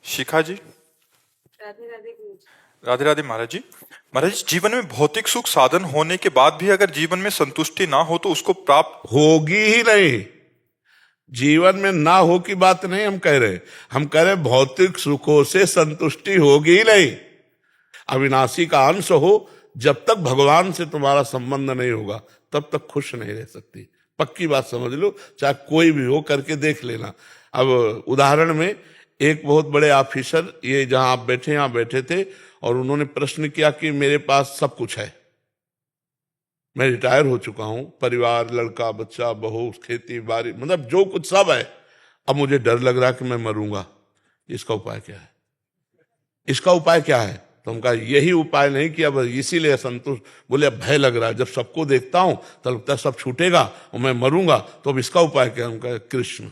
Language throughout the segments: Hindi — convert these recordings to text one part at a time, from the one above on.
शिखा जी। राधे राधे गुरु जी। राधे राधे महाराज जी। महाराज जी, जीवन में भौतिक सुख साधन होने के बाद भी अगर जीवन में संतुष्टि ना हो तो उसको प्राप्त होगी ही नहीं। जीवन में ना हो की बात नहीं हम कह रहे, हम कह रहे भौतिक सुखों से संतुष्टि होगी ही नहीं। अविनाशी का अंश हो, जब तक भगवान से तुम्हारा संबंध नहीं होगा तब तक खुश नहीं रह सकती। पक्की बात समझ लो, चाहे कोई भी हो, करके देख लेना। अब उदाहरण में एक बहुत बड़े ऑफिसर, ये जहां आप बैठे यहां बैठे थे, और उन्होंने प्रश्न किया कि मेरे पास सब कुछ है, मैं रिटायर हो चुका हूं, परिवार, लड़का बच्चा, बहू, खेती बाड़ी, मतलब जो कुछ सब है, अब मुझे डर लग रहा है कि मैं मरूंगा, इसका उपाय क्या है? इसका उपाय क्या है? तो हम कहा यही उपाय नहीं कि अब इसीलिए संतुष्ट। बोले अब भय लग रहा है, जब सबको देखता हूं तो लगता है सब छूटेगा और मैं मरूंगा, तो अब इसका उपाय क्या? हम कहा कृष्ण,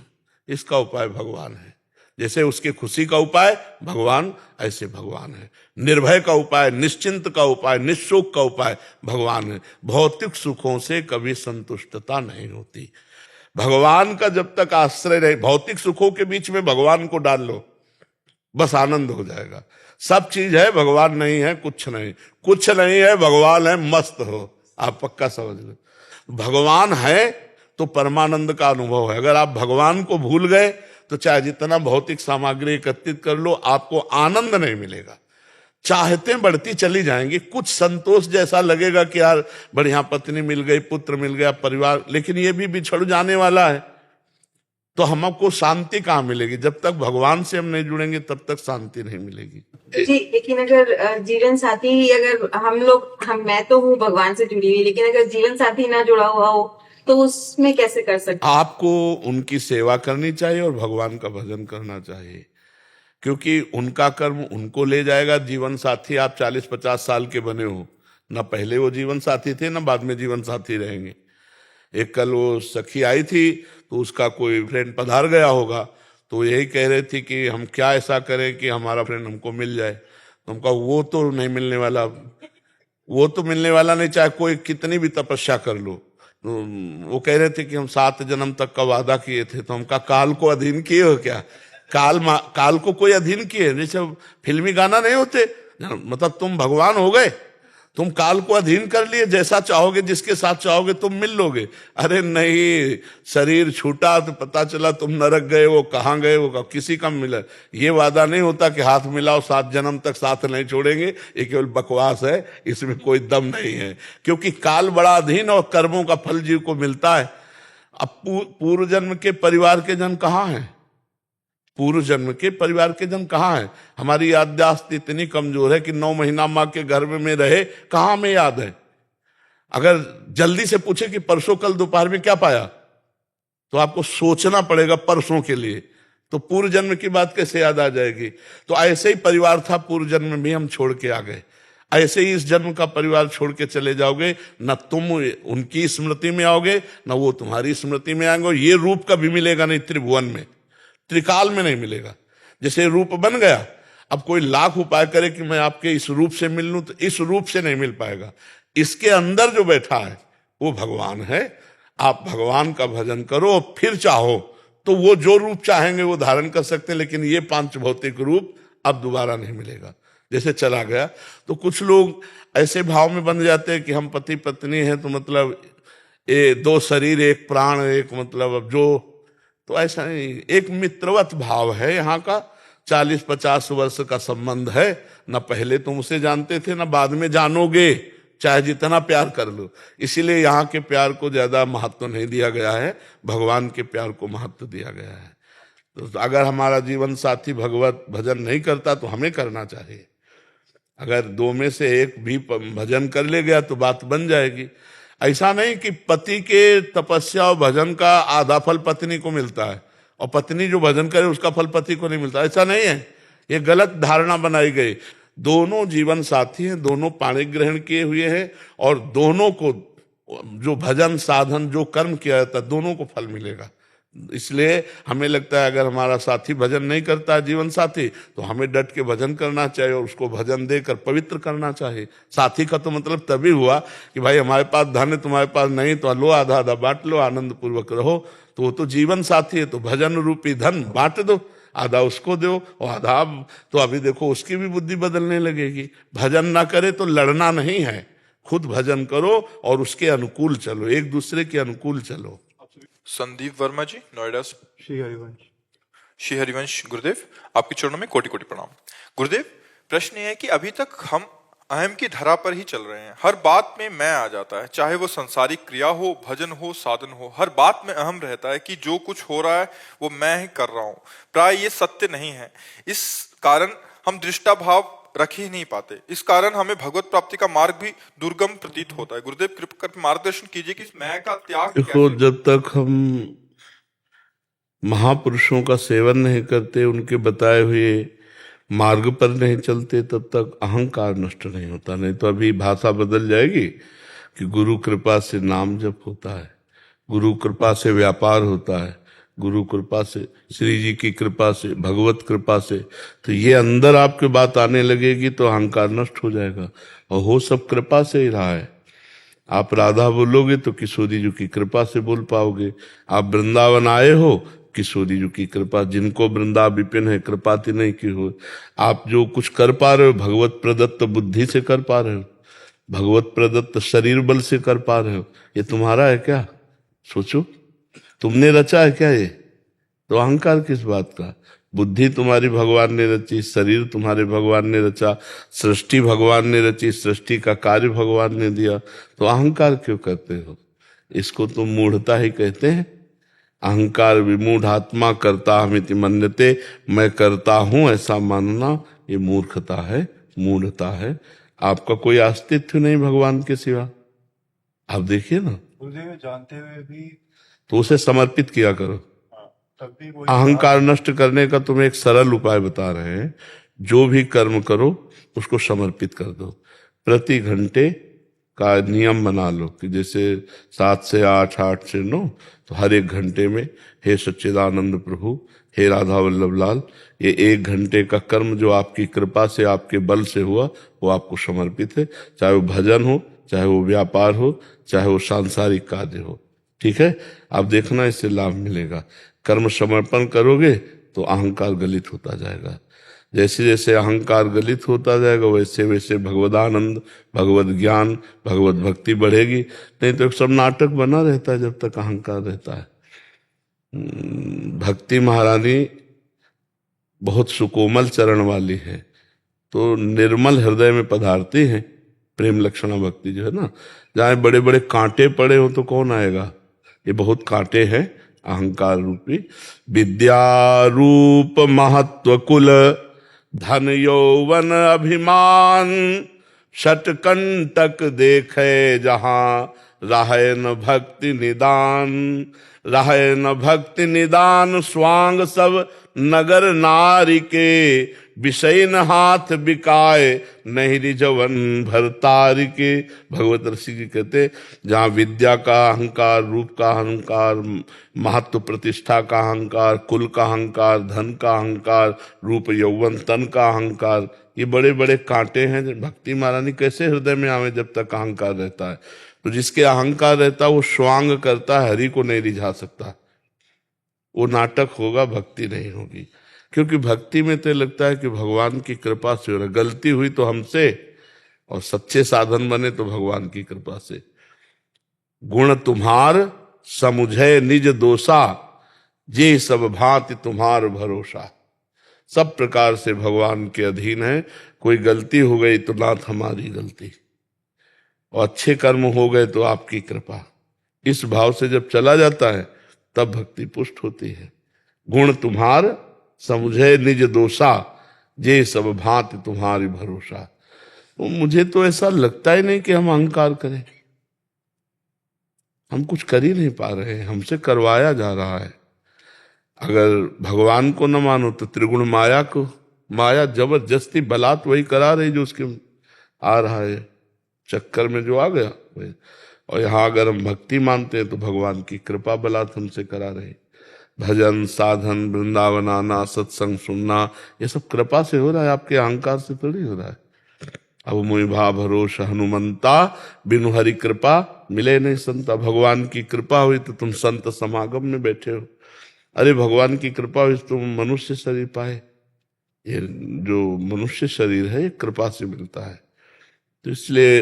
इसका उपाय भगवान है। जैसे उसकी खुशी का उपाय भगवान, ऐसे भगवान है। निर्भय का उपाय, निश्चिंत का उपाय, निशोक का उपाय भगवान है। भौतिक सुखों से कभी संतुष्टता नहीं होती। भगवान का जब तक आश्रय रहे, भौतिक सुखों के बीच में भगवान को डाल लो, बस आनंद हो जाएगा। सब चीज है, भगवान नहीं है, कुछ नहीं, कुछ नहीं है, भगवान है, मस्त हो। आप पक्का समझ लो, भगवान है तो परमानंद का अनुभव है। अगर आप भगवान को भूल गए तो चाहे जितना भौतिक सामग्री एकत्रित कर लो, आपको आनंद नहीं मिलेगा। चाहते बढ़ती चली जाएंगी, कुछ संतोष जैसा लगेगा कि यार बढ़िया पत्नी मिल गई, पुत्र मिल गया, परिवार, लेकिन ये भी बिछड़ जाने वाला है। तो हमको शांति कहाँ मिलेगी? जब तक भगवान से हम नहीं जुड़ेंगे तब तक शांति नहीं मिलेगी जी, लेकिन अगर जीवन साथी, अगर मैं तो हूँ भगवान से जुड़ी हुई, लेकिन अगर जीवन साथी ना जुड़ा हुआ हो तो उसमें कैसे कर सकते? आपको उनकी सेवा करनी चाहिए और भगवान का भजन करना चाहिए, क्योंकि उनका कर्म उनको ले जाएगा। जीवन साथी आप 40-50 साल के बने हो, ना पहले वो जीवन साथी थे ना बाद में जीवन साथी रहेंगे। एक कल वो सखी आई थी तो उसका कोई फ्रेंड पधार गया होगा, तो यही कह रहे थे कि हम क्या ऐसा करें कि हमारा फ्रेंड हमको मिल जाए। तो हमका वो तो नहीं मिलने वाला, वो तो मिलने वाला नहीं, चाहे कोई कितनी भी तपस्या कर लो। तो वो कह रहे थे कि हम 7 जन्म तक का वादा किए थे। तो हमका काल को अधीन किए हो क्या? काल को कोई अधीन किए? जैसे फिल्मी गाना नहीं होते, मतलब तुम भगवान हो गए, तुम काल को अधीन कर लिए, जैसा चाहोगे जिसके साथ चाहोगे तुम मिल लोगे। अरे नहीं, शरीर छूटा तो पता चला तुम नरक गए, वो कहाँ गए, वो किसी का मिला। ये वादा नहीं होता कि हाथ मिलाओ 7 जन्म तक साथ नहीं छोड़ेंगे, ये केवल बकवास है, इसमें कोई दम नहीं है। क्योंकि काल बड़ा अधीन और कर्मों का फल जीव को मिलता है। अब पूर्व जन्म के परिवार के जन कहाँ हैं? पूर्व जन्म के परिवार के जन कहाँ हैं? हमारी याददाश्त इतनी कमजोर है कि 9 महीना माँ के गर्भ में रहे, कहाँ में याद है? अगर जल्दी से पूछे कि परसों कल दोपहर में क्या पाया, तो आपको सोचना पड़ेगा परसों के लिए। तो पूर्व जन्म की बात कैसे याद आ जाएगी? तो ऐसे ही परिवार था, पूर्व जन्म में भी हम छोड़ के आ गए। ऐसे ही इस जन्म का परिवार छोड़ के चले जाओगे, न तुम उनकी स्मृति में आओगे न वो तुम्हारी स्मृति में आएंगे। ये रूप कभी मिलेगा नहीं त्रिभुवन में, त्रिकाल में नहीं मिलेगा। जैसे रूप बन गया, अब कोई लाख उपाय करे कि मैं आपके इस रूप से मिल लूं, तो इस रूप से नहीं मिल पाएगा। इसके अंदर जो बैठा है वो भगवान है। आप भगवान का भजन करो, फिर चाहो तो वो जो रूप चाहेंगे वो धारण कर सकते हैं, लेकिन ये 5 भौतिक रूप अब दोबारा नहीं मिलेगा। जैसे चला गया, तो कुछ लोग ऐसे भाव में बन जाते हैं कि हम पति पत्नी हैं, तो मतलब 2 शरीर 1 प्राण, एक मतलब अब जो, तो ऐसा नहीं, एक मित्रवत भाव है यहाँ का। 40-50 वर्ष का संबंध है, न पहले तुम उसे जानते थे न बाद में जानोगे, चाहे जितना प्यार कर लो। इसीलिए यहाँ के प्यार को ज्यादा महत्व नहीं दिया गया है, भगवान के प्यार को महत्व दिया गया है। तो अगर हमारा जीवन साथी भगवत भजन नहीं करता तो हमें करना चाहिए। अगर 2 में से एक भी भजन कर ले गया तो बात बन जाएगी। ऐसा नहीं कि पति के तपस्या और भजन का आधा फल पत्नी को मिलता है और पत्नी जो भजन करे उसका फल पति को नहीं मिलता, ऐसा नहीं है। ये गलत धारणा बनाई गई। दोनों जीवन साथी हैं, दोनों पाणी ग्रहण किए हुए हैं, और दोनों को जो भजन साधन जो कर्म किया जाता है दोनों को फल मिलेगा। इसलिए हमें लगता है अगर हमारा साथी भजन नहीं करता है, जीवन साथी, तो हमें डट के भजन करना चाहिए और उसको भजन देकर पवित्र करना चाहिए। साथी का तो मतलब तभी हुआ कि भाई हमारे पास धन है, तुम्हारे पास नहीं, तो लो आधा आधा बांट लो, आनंद पूर्वक रहो। तो वो तो जीवन साथी है, तो भजन रूपी धन बांट दो। आधा उसको दो और आधा तो अभी देखो उसकी भी बुद्धि बदलने लगेगी। भजन ना करे तो लड़ना नहीं है, खुद भजन करो और उसके अनुकूल चलो, एक दूसरे के अनुकूल चलो। संदीप वर्मा जी, नोएडा से। श्री हरिवंश। श्री हरिवंश गुरुदेव, आपके चरणों में कोटि कोटि प्रणाम। गुरुदेव, प्रश्न ये है कि अभी तक हम अहम की धरा पर ही चल रहे हैं। हर बात में मैं आ जाता है, चाहे वो संसारिक क्रिया हो, भजन हो, साधन हो, हर बात में अहम रहता है कि जो कुछ हो रहा है वो मैं ही कर रहा हूं। प्राय ये सत्य नहीं है। इस कारण हम दृष्टा भाव रख ही नहीं पाते। इस कारण हमें भगवत प्राप्ति का मार्ग भी दुर्गम प्रतीत होता है। गुरुदेव कृपा कर मार्गदर्शन कीजिए कि इस मैं का त्याग देखो, कैसे? जब तक हम महापुरुषों का सेवन नहीं करते, उनके बताए हुए मार्ग पर नहीं चलते, तब तक अहंकार नष्ट नहीं होता। नहीं तो अभी भाषा बदल जाएगी कि गुरु कृपा से नाम जप होता है, गुरु कृपा से व्यापार होता है, गुरु कृपा से, श्री जी की कृपा से, भगवत कृपा से। तो ये अंदर आपके बात आने लगेगी तो अहंकार नष्ट हो जाएगा। और हो सब कृपा से ही रहा है। आप राधा बोलोगे तो किशोरी जी की कृपा से बोल पाओगे। आप वृंदावन आए हो, किशोरी जी की कृपा, जिनको वृंदा विपिन है कृपाति नहीं की हो। आप जो कुछ कर पा रहे हो भगवत प्रदत्त बुद्धि से कर पा रहे हो, भगवत प्रदत्त शरीर बल से कर पा रहे हो। ये तुम्हारा है क्या? सोचो, तुमने रचा है क्या ये? तो अहंकार किस बात का? बुद्धि तुम्हारी भगवान ने रची, शरीर तुम्हारे भगवान ने रचा, सृष्टि भगवान ने रची, सृष्टि का कार्य भगवान ने दिया। तो अहंकार क्यों करते हो? इसको तुम मूढ़ता ही कहते हैं। अहंकार विमूढ़ आत्मा करता हमिति मन्यते, मैं करता हूं ऐसा मानना ये मूर्खता है, मूढ़ता है। आपका कोई अस्तित्व नहीं भगवान के सिवा। आप देखिए ना, गुरुदेव जानते हुए भी तो उसे समर्पित किया करो। तब भी वही अहंकार नष्ट करने का तुम्हें एक सरल उपाय बता रहे हैं। जो भी कर्म करो उसको समर्पित कर दो। प्रति घंटे का नियम बना लो कि जैसे 7 से 8, 8 से 9, तो हर एक घंटे में हे सच्चिदानंद प्रभु, हे राधा वल्लभ लाल, ये 1 घंटे का कर्म जो आपकी कृपा से, आपके बल से हुआ, वो आपको समर्पित है। चाहे वो भजन हो, चाहे वो व्यापार हो, चाहे वो सांसारिक कार्य हो। ठीक है, आप देखना इससे लाभ मिलेगा। कर्म समर्पण करोगे तो अहंकार गलित होता जाएगा। जैसे जैसे अहंकार गलित होता जाएगा वैसे वैसे भगवदानंद, भगवत ज्ञान, भगवत भक्ति बढ़ेगी। नहीं तो सब नाटक बना रहता है जब तक अहंकार रहता है। भक्ति महारानी बहुत सुकोमल चरण वाली है, तो निर्मल हृदय में पधारती हैं। प्रेम लक्षणा भक्ति जो है ना, जहाँ बड़े बड़े कांटे पड़े हो तो कौन आएगा? ये बहुत कांटे हैं अहंकार रूपी। विद्या रूप महत्व कुल धन यौवन अभिमान, षटकंटक देखे जहां राहे न भक्ति निदान, राहे न भक्ति निदान। स्वांग सब नगर नारी के, विषय न हाथ बिकाए, नहीं रिजवन भरतारी के। भगवत ऋषि जी कहते, जहाँ विद्या का अहंकार, रूप का अहंकार, महत्व प्रतिष्ठा का अहंकार, कुल का अहंकार, धन का अहंकार, रूप यौवन तन का अहंकार, ये बड़े बड़े कांटे हैं। भक्ति महारानी कैसे हृदय में आवे जब तक अहंकार रहता है? तो जिसके अहंकार रहता है वो स्वांग करता है, हरि को नहीं रिझा सकता। वो नाटक होगा, भक्ति नहीं होगी। क्योंकि भक्ति में तो लगता है कि भगवान की कृपा से हो रहा, गलती हुई तो हमसे, और सच्चे साधन बने तो भगवान की कृपा से। गुण तुम्हार समुझे निज दोषा, जे सब भांति तुम्हार भरोसा। सब प्रकार से भगवान के अधीन है। कोई गलती हो गई तो नाथ हमारी गलती, और अच्छे कर्म हो गए तो आपकी कृपा। इस भाव से जब चला जाता है तब भक्ति पुष्ट होती है। गुण तुम्हार समुझे निज दोषा, जे सब भांति तुम्हारी भरोसा। तो मुझे तो ऐसा लगता ही नहीं कि हम अहंकार करें। हम कुछ कर ही नहीं पा रहे हैं, हमसे करवाया जा रहा है। अगर भगवान को न मानो तो त्रिगुण माया को, माया जबरदस्ती बलात् वही करा रही जो उसके आ रहा है, चक्कर में जो आ गया वही। और यहाँ अगर हम भक्ति मानते हैं तो भगवान की कृपा बलात् हमसे करा रहे। भजन, साधन, वृंदावन आना, सत्संग सुनना, ये सब कृपा से हो रहा है, आपके अहंकार से थोड़ी हो रहा है। अब मोहि भा भरोस हनुमंता, बिनु हरि कृपा मिले नहीं संता। भगवान की कृपा हुई तो तुम संत समागम में बैठे हो। अरे भगवान की कृपा हुई तो मनुष्य शरीर पाए। ये जो मनुष्य शरीर है ये कृपा से मिलता है। तो इसलिए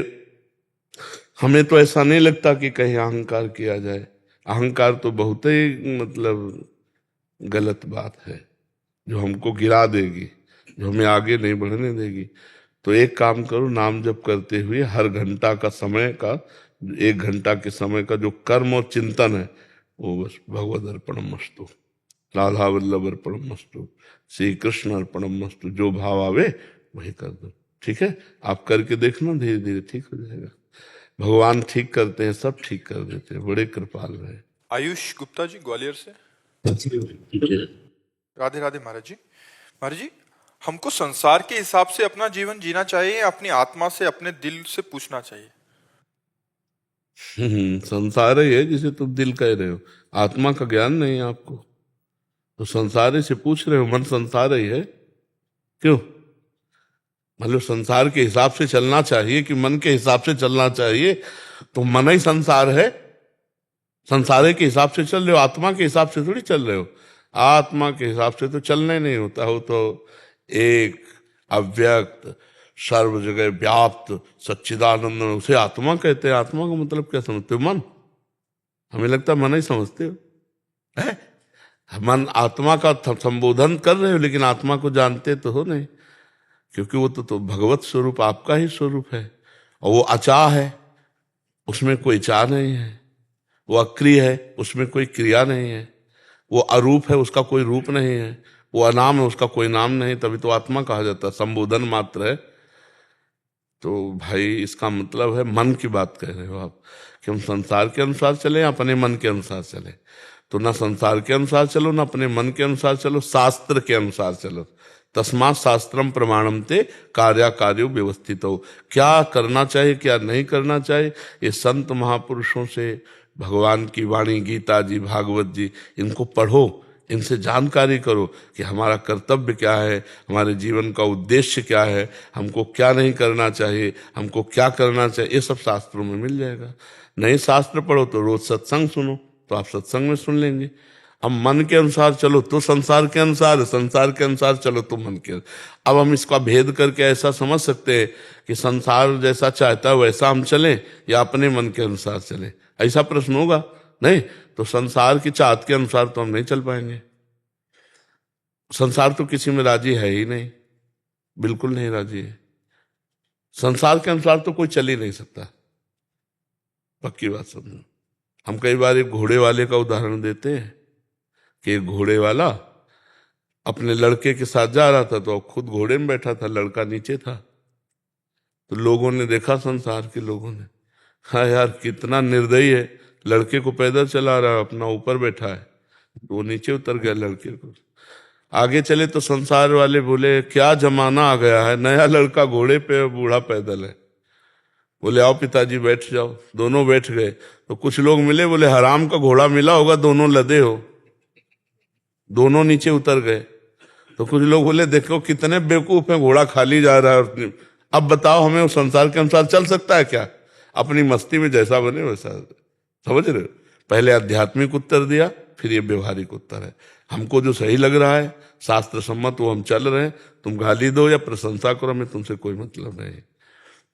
हमें तो ऐसा नहीं लगता कि कहीं अहंकार किया जाए। अहंकार तो बहुत ही मतलब गलत बात है, जो हमको गिरा देगी, जो हमें आगे नहीं बढ़ने देगी। तो एक काम करो, नाम जप करते हुए हर घंटा का समय का, 1 घंटा के समय का जो कर्म और चिंतन है वो बस भगवद अर्पणमस्तु, राधा वल्लभ अर्पणमस्तु, श्री कृष्ण अर्पणमस्तु, जो भाव आवे वही कर दो। ठीक है, आप करके देखना, धीरे धीरे ठीक हो जाएगा। भगवान ठीक करते हैं, सब ठीक कर देते हैं, बड़े कृपाल रहे। आयुष गुप्ता जी ग्वालियर से। राधे राधे महाराज जी। महाराज जी, हमको संसार के हिसाब से अपना जीवन जीना चाहिए या अपनी आत्मा से, अपने दिल से पूछना चाहिए? संसार ही है जिसे तुम दिल कह रहे हो, आत्मा का ज्ञान नहीं है आपको, तो संसार ही से पूछ रहे हो। मन संसार ही है, क्यों? मतलब संसार के हिसाब से चलना चाहिए कि मन के हिसाब से चलना चाहिए? तो मन ही संसार है, संसार के हिसाब से चल रहे हो, आत्मा के हिसाब से थोड़ी चल रहे हो। आत्मा के हिसाब से तो चलना ही नहीं होता हो, तो एक अव्यक्त सर्व जगह व्याप्त सच्चिदानंद, उसे आत्मा कहते हैं। आत्मा का मतलब क्या समझते हो? मन। हमें लगता है मन ही समझते हो, है? मन आत्मा का संबोधन कर रहे हो, लेकिन आत्मा को जानते तो हो नहीं, क्योंकि वो तो भगवत स्वरूप आपका ही स्वरूप है। और वो अचाह है, उसमें कोई चाह नहीं है। वो अक्रिय है, उसमें कोई क्रिया नहीं है। वो अरूप है, उसका कोई रूप नहीं है। वो अनाम है, उसका कोई नाम नहीं, तभी तो आत्मा कहा जाता है, संबोधन मात्र है। तो भाई इसका मतलब है मन की बात कह रहे हो आप, कि हम संसार के अनुसार चले या अपने मन के अनुसार चले? तो ना संसार के अनुसार चलो, ना अपने मन के अनुसार चलो, शास्त्र के अनुसार चलो। तस्मात् शास्त्रम प्रमाणम ते कार्याकार्यो व्यवस्थित हो। क्या करना चाहिए, क्या नहीं करना चाहिए, ये संत महापुरुषों से, भगवान की वाणी, गीता जी, भागवत जी, इनको पढ़ो, इनसे जानकारी करो कि हमारा कर्तव्य क्या है, हमारे जीवन का उद्देश्य क्या है, हमको क्या नहीं करना चाहिए, हमको क्या करना चाहिए, ये सब शास्त्रों में मिल जाएगा। नहीं शास्त्र पढ़ो तो रोज सत्संग सुनो, तो आप सत्संग में सुन लेंगे। अब मन के अनुसार चलो तो संसार के अनुसार, संसार के अनुसार चलो तो मन के। अब हम इसका भेद करके ऐसा समझ सकते हैं कि संसार जैसा चाहता है वैसा हम चलें या अपने मन के अनुसार चलें, ऐसा प्रश्न होगा? नहीं, तो संसार की चाहत के अनुसार तो हम नहीं चल पाएंगे। संसार तो किसी में राजी है ही नहीं, बिल्कुल नहीं राजी है। संसार के अनुसार तो कोई चल ही नहीं सकता, पक्की बात समझो। हम कई बार एक घोड़े वाले का उदाहरण देते हैं कि एक घोड़े वाला अपने लड़के के साथ जा रहा था, तो खुद घोड़े में बैठा था, लड़का नीचे था। तो लोगों ने देखा, संसार के लोगों ने, हाँ यार कितना निर्दयी है, लड़के को पैदल चला रहा है, अपना ऊपर बैठा है। तो वो नीचे उतर गया लड़के को। आगे चले तो संसार वाले बोले क्या जमाना आ गया है, नया लड़का घोड़े पे, बूढ़ा पैदल है। बोले आओ पिताजी बैठ जाओ, दोनों बैठ गए। तो कुछ लोग मिले, बोले हराम का घोड़ा मिला होगा, दोनों लदे हो। दोनों नीचे उतर गए। तो कुछ लोग बोले देखो कितने बेवकूफ हैं, घोड़ा खाली जा रहा है। अब बताओ हमें उस संसार के अनुसार चल सकता है क्या? अपनी मस्ती में जैसा बने वैसा। समझ रहे हो? पहले आध्यात्मिक उत्तर दिया, फिर ये व्यवहारिक उत्तर है। हमको जो सही लग रहा है शास्त्र सम्मत, वो हम चल रहे हैं। तुम गाली दो या प्रशंसा करो, हमें तुमसे कोई मतलब नहीं।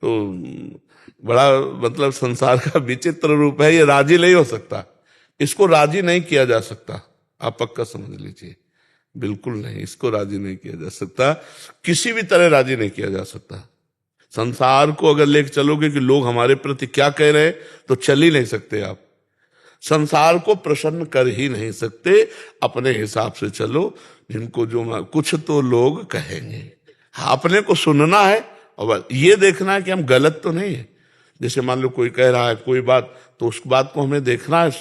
तो बड़ा मतलब संसार का विचित्र रूप है, ये राजी नहीं हो सकता, इसको राजी नहीं किया जा सकता। आप पक्का समझ लीजिए, बिल्कुल नहीं, इसको राजी नहीं किया जा सकता, किसी भी तरह राजी नहीं किया जा सकता। संसार को अगर लेकर चलोगे कि लोग हमारे प्रति क्या कह रहे हैं, तो चल ही नहीं सकते आप। संसार को प्रसन्न कर ही नहीं सकते, अपने हिसाब से चलो। जिनको जो कुछ तो लोग कहेंगे, हाँ अपने को सुनना है और ये देखना है कि हम गलत तो नहीं है। जैसे मान लो कोई कह रहा है कोई बात, तो उस बात को हमें देखना है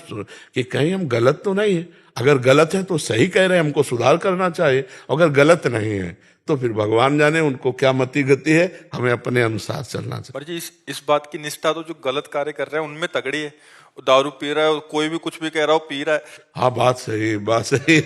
कि कहीं हम गलत तो नहीं है। अगर गलत है तो सही कह रहे हैं, हमको सुधार करना चाहिए। अगर गलत नहीं है तो फिर भगवान जाने उनको क्या मति गति है, हमें अपने अनुसार चलना चाहिए। पर जी इस बात की निष्ठा तो जो गलत कार्य कर रहे हैं उनमें तगड़ी है। दारू पी रहा है, कोई भी कुछ भी कह रहा हो, पी रहा है। हाँ बात सही, बात सही।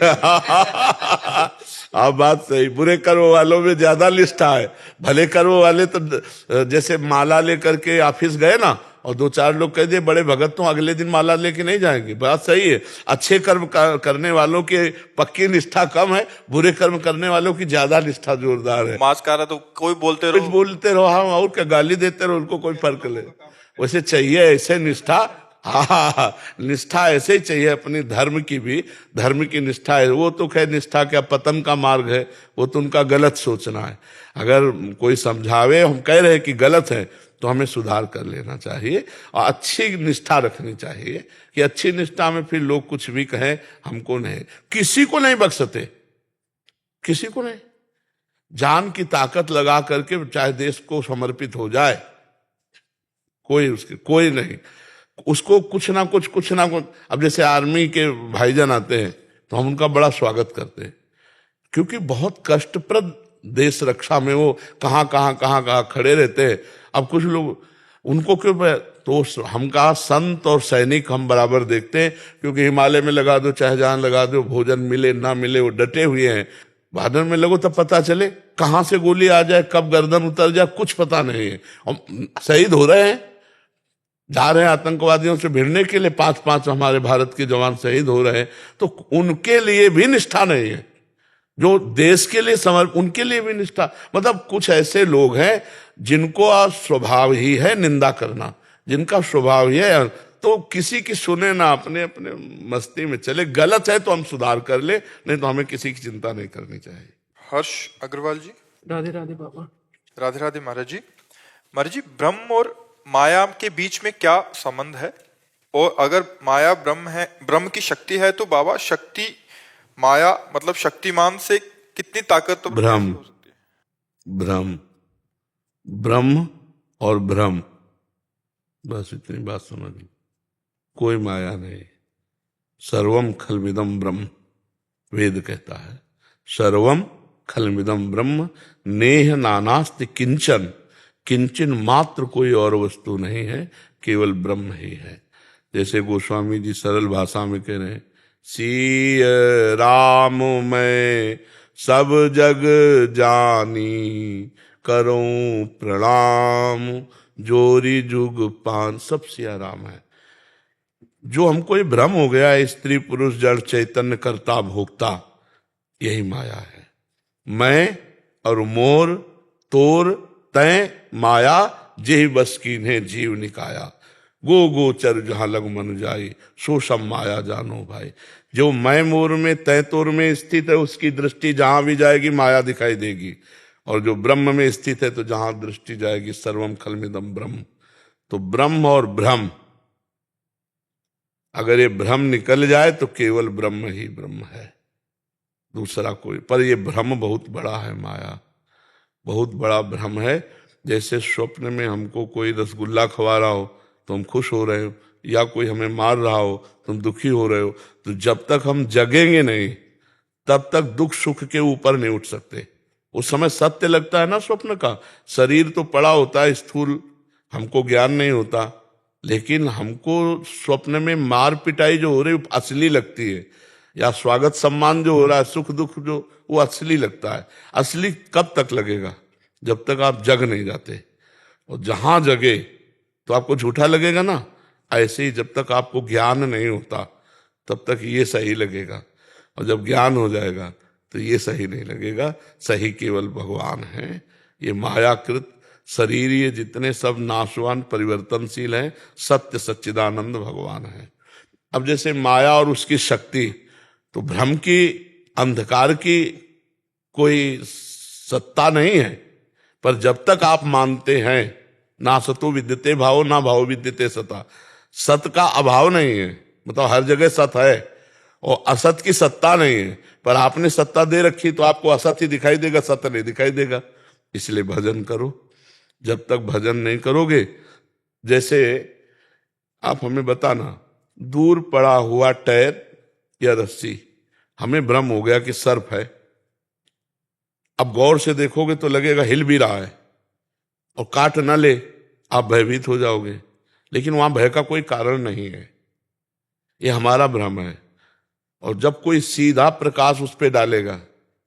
हाँ बात सही। बुरे कर्म वालों में ज्यादा निष्ठा है, भले कर्म वाले तो जैसे माला लेकर के ऑफिस गए ना, और दो चार लोग कह दिए बड़े भगत तो अगले दिन माला लेके नहीं जाएंगे, बात सही है। अच्छे कर्म करने वालों की पक्की निष्ठा कम है, बुरे कर्म करने वालों की ज्यादा निष्ठा जोरदार है। मांस खा रहा तो कोई बोलते कुछ रहो, बोलते रहो, हाँ, और क्या गाली देते रहो, उनको कोई फर्क नहीं। वैसे चाहिए ऐसे निष्ठा, हाँ, निष्ठा ऐसे ही चाहिए अपनी धर्म की भी, धर्म की निष्ठा है। वो तो खैर निष्ठा क्या पतन का मार्ग है, वो तो उनका गलत सोचना है। अगर कोई समझावे, हम कह रहे हैं कि गलत है, तो हमें सुधार कर लेना चाहिए और अच्छी निष्ठा रखनी चाहिए कि अच्छी निष्ठा में फिर लोग कुछ भी कहें हमको नहीं, किसी को नहीं बख्शते, किसी को नहीं। जान की ताकत लगा करके चाहे देश को समर्पित हो जाए, कोई नहीं, उसको कुछ ना कुछ। अब जैसे आर्मी के भाईजान आते हैं तो हम उनका बड़ा स्वागत करते हैं, क्योंकि बहुत कष्टप्रद देश रक्षा में वो कहाँ खड़े रहते हैं। अब कुछ लोग उनको क्यों, तो हम कहा संत और सैनिक हम बराबर देखते हैं, क्योंकि हिमालय में लगा दो चाहे जहां लगा दो, भोजन मिले ना मिले वो डटे हुए हैं। भादर में लगो तब पता चले कहां से गोली आ जाए, कब गर्दन उतर जाए, कुछ पता नहीं है। हम शहीद हो रहे हैं, जा रहे हैं आतंकवादियों से भिड़ने के लिए, 5-5 हमारे भारत के जवान शहीद हो रहे हैं, तो उनके लिए भी निष्ठा नहीं है। जो देश के लिए उनके लिए भी निष्ठा, मतलब कुछ ऐसे लोग हैं जिनको स्वभाव ही है निंदा करना, जिनका स्वभाव ही है, तो किसी की सुने ना, अपने अपने मस्ती में चले। गलत है तो हम सुधार कर ले, नहीं तो हमें किसी की चिंता नहीं करनी चाहिए। हर्ष अग्रवाल जी। राधे राधे बाबा। राधे राधे महाराज जी। महाराज जी, ब्रह्म और माया के बीच में क्या संबंध है? और अगर माया ब्रह्म है, ब्रह्म की शक्ति है, तो बाबा शक्ति माया मतलब शक्तिमान से कितनी ताकत तो ब्रह्म, हो सकती है? ब्रह्म और ब्रह्म, बस इतनी बात समझ लो, कोई माया नहीं। सर्वम खलमिदम ब्रह्म, वेद कहता है सर्वम खलमिदम ब्रह्म, नेह नानास्ति किंचन, किंचन मात्र कोई और वस्तु नहीं है, केवल ब्रह्म ही है। जैसे गोस्वामी जी सरल भाषा में कह रहे हैं, सिय राम मैं सब जग जानी, करूं प्रणाम जोरी जुग पान। सब सिया राम है। जो हमको ये भ्रम हो गया है, स्त्री पुरुष जड़ चैतन्य कर्ता भोक्ता, यही माया है। मैं और मोर तोर तय माया, जेहि बस कीन्हे जीव निकाया, गो गोचर जहां लग मन जाई, सो सब माया जानो भाई। जो मैं मोर में तय तोर में स्थित है, उसकी दृष्टि जहां भी जाएगी माया दिखाई देगी, और जो ब्रह्म में स्थित है तो जहां दृष्टि जाएगी सर्वम खलमिदम ब्रह्म। तो ब्रह्म और भ्रम, अगर ये भ्रम निकल जाए तो केवल ब्रह्म ही ब्रह्म है, दूसरा कोई। पर ये भ्रम बहुत बड़ा है, माया बहुत बड़ा भ्रम है। जैसे स्वप्न में हमको कोई रसगुल्ला खवा रहा हो तो हम खुश हो रहे हो, या कोई हमें मार रहा हो तो हम दुखी हो रहे हो, तो जब तक हम जगेंगे नहीं तब तक दुख सुख के ऊपर नहीं उठ सकते। उस समय सत्य लगता है ना स्वप्न का, शरीर तो पड़ा होता है स्थूल, हमको ज्ञान नहीं होता, लेकिन हमको स्वप्न में मार पिटाई जो हो रही है असली लगती है, या स्वागत सम्मान जो हो रहा है, सुख दुख जो, वो असली लगता है। असली कब तक लगेगा? जब तक आप जग नहीं जाते। और जहां जगे तो आपको झूठा लगेगा ना, ऐसे ही जब तक आपको ज्ञान नहीं होता तब तक ये सही लगेगा, और जब ज्ञान हो जाएगा तो ये सही नहीं लगेगा। सही केवल भगवान है। ये मायाकृत शरीर, ये जितने सब नाशवान परिवर्तनशील हैं, सत्य सच्चिदानंद भगवान है। अब जैसे माया और उसकी शक्ति, तो भ्रम की, अंधकार की कोई सत्ता नहीं है, पर जब तक आप मानते हैं ना सतो विद्यते भावो ना भावो विद्यते सता, सत का अभाव नहीं है, मतलब हर जगह सत है, और असत की सत्ता नहीं है, पर आपने सत्ता दे रखी तो आपको असत ही दिखाई देगा, सत्य नहीं दिखाई देगा। इसलिए भजन करो। जब तक भजन नहीं करोगे, जैसे आप हमें बताना, दूर पड़ा हुआ टायर या रस्सी, हमें भ्रम हो गया कि सर्प है, अब गौर से देखोगे तो लगेगा हिल भी रहा है, और काट ना ले आप भयभीत हो जाओगे, लेकिन वहां भय का कोई कारण नहीं है, ये हमारा भ्रम है। और जब कोई सीधा प्रकाश उस पर डालेगा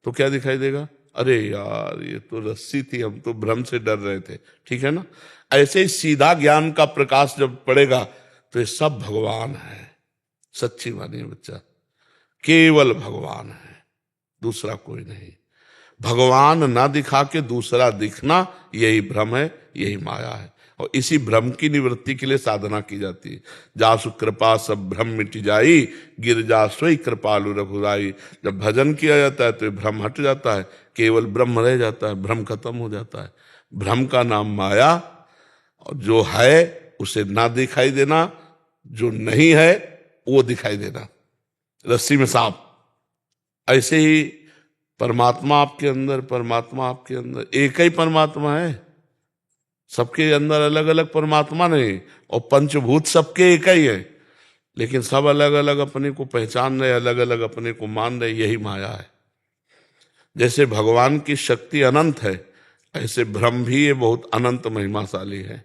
तो क्या दिखाई देगा? अरे यार ये तो रस्सी थी, हम तो भ्रम से डर रहे थे, ठीक है ना। ऐसे ही सीधा ज्ञान का प्रकाश जब पड़ेगा तो ये सब भगवान है। सच्ची मानिए बच्चा, केवल भगवान है, दूसरा कोई नहीं। भगवान ना दिखा के दूसरा दिखना, यही भ्रम है, यही माया है। और इसी भ्रम की निवृत्ति के लिए साधना की जाती है। जासु कृपा सब भ्रम मिट जाई, गिर जा सोई कृपालु रघुराई। जब भजन किया जाता है तो ये भ्रम हट जाता है, केवल ब्रह्म रह जाता है, भ्रम खत्म हो जाता है। भ्रम का नाम माया, और जो है उसे ना दिखाई देना, जो नहीं है वो दिखाई देना, रस्सी में सांप। ऐसे ही परमात्मा आपके अंदर, परमात्मा आपके अंदर, एक ही परमात्मा है, सबके अंदर अलग अलग परमात्मा नहीं। और पंचभूत सबके एक ही है, लेकिन सब अलग अलग अपने को पहचान रहे, अलग अलग अपने को मान रहे, यही माया है। जैसे भगवान की शक्ति अनंत है, ऐसे भ्रम भी ये बहुत अनंत महिमाशाली है।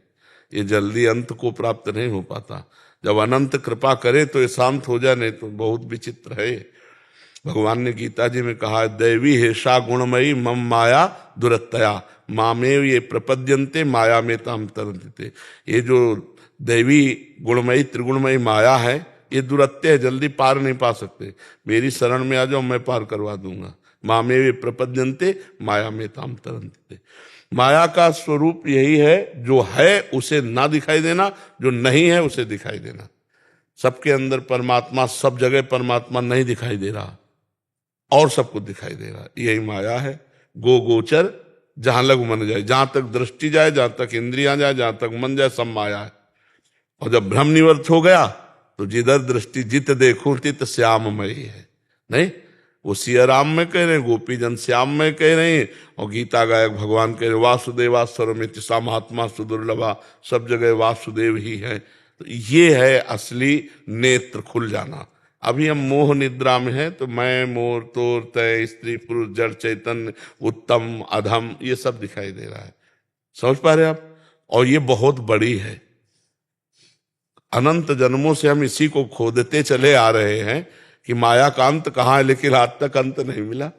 ये जल्दी अंत को प्राप्त नहीं हो पाता। जब अनंत कृपा करे तो ये शांत हो जाए, नहीं तो बहुत विचित्र है। भगवान ने गीता जी में कहा है, दैवी हेषा गुणमयी मम माया दुरत्तया मामेव ये प्रपद्यन्ते माया में ताम तरन्ते। ये जो दैवी गुणमयी त्रिगुणमयी माया है, ये दुरत्य है, जल्दी पार नहीं पा सकते। मेरी शरण में आ जाओ, मैं पार करवा दूंगा। मामेव ये प्रपद्यन्ते माया में ताम तरन्ते। माया का स्वरूप यही है, जो है उसे ना दिखाई देना, जो नहीं है उसे दिखाई देना। सबके अंदर परमात्मा, सब जगह परमात्मा नहीं दिखाई दे रहा, और सब कुछ दिखाई दे रहा, यही माया है। गो गोचर जहां लग मन जाए, जहां तक दृष्टि जाए, जहां तक इंद्रियां जाए, जहां तक मन जाए, सब माया है। और जब भ्रम निवृत्त हो गया तो जिधर दृष्टि जित देखूं तित श्याममयी है। नहीं, वो सिया राम में कह रहे हैं, गोपी जन श्याम में कह रहे हैं, और गीता गायक भगवान कह रहे वासुदेवा सर्वमिति सा महात्मा सुदुर्लभा, सब जगह वासुदेव ही है। तो ये है असली नेत्र खुल जाना। अभी हम मोह निद्रा में हैं, तो मैं, मोर, तोर, तय, स्त्री, पुरुष, जड़, चैतन्य, उत्तम, अधम, ये सब दिखाई दे रहा है। समझ पा रहे आप? और ये बहुत बड़ी है। अनंत जन्मों से हम इसी को खोदते चले आ रहे हैं कि माया का अंत कहाँ है, लेकिन आज तक अंत नहीं मिला।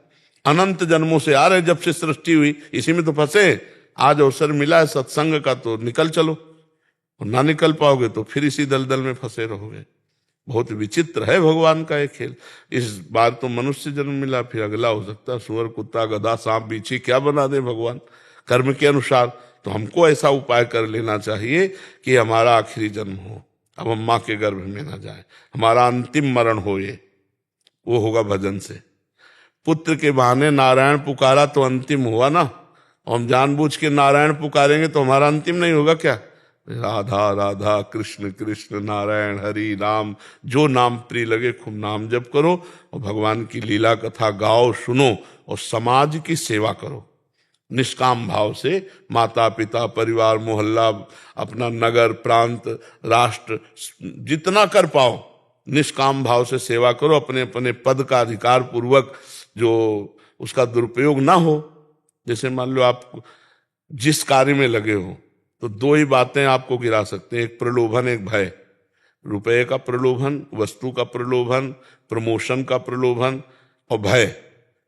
अनंत जन्मों से आ रहे, जब से सृष्टि हुई इसी में तो फंसे। आज अवसर मिला है सत्संग का, तो निकल चलो, और ना निकल पाओगे तो फिर इसी दलदल में फंसे रहोगे। बहुत विचित्र है भगवान का एक खेल। इस बार तो मनुष्य जन्म मिला, फिर अगला हो सकता है सुअर, कुत्ता, गधा, सांप, बिच्छी, क्या बना दे भगवान कर्म के अनुसार। तो हमको ऐसा उपाय कर लेना चाहिए कि हमारा आखिरी जन्म हो, अब हम माँ के गर्भ में ना जाए, हमारा अंतिम मरण हो, ये वो होगा भजन से। पुत्र के बहाने नारायण पुकारा तो अंतिम हुआ ना, और हम जानबूझ के नारायण पुकारेंगे तो हमारा अंतिम नहीं होगा क्या? राधा राधा कृष्ण कृष्ण नारायण हरि राम, जो नाम प्रिय लगे खूब नाम जप करो, और भगवान की लीला कथा गाओ, सुनो, और समाज की सेवा करो निष्काम भाव से। माता पिता, परिवार, मोहल्ला, अपना नगर, प्रांत, राष्ट्र, जितना कर पाओ निष्काम भाव से सेवा करो। अपने अपने पद का अधिकार पूर्वक, जो उसका दुरुपयोग ना हो। जैसे मान लो आप जिस कार्य में लगे हो, तो दो ही बातें आपको गिरा सकते हैं, एक प्रलोभन, एक भय। रुपए का प्रलोभन, वस्तु का प्रलोभन, प्रमोशन का प्रलोभन, और भय,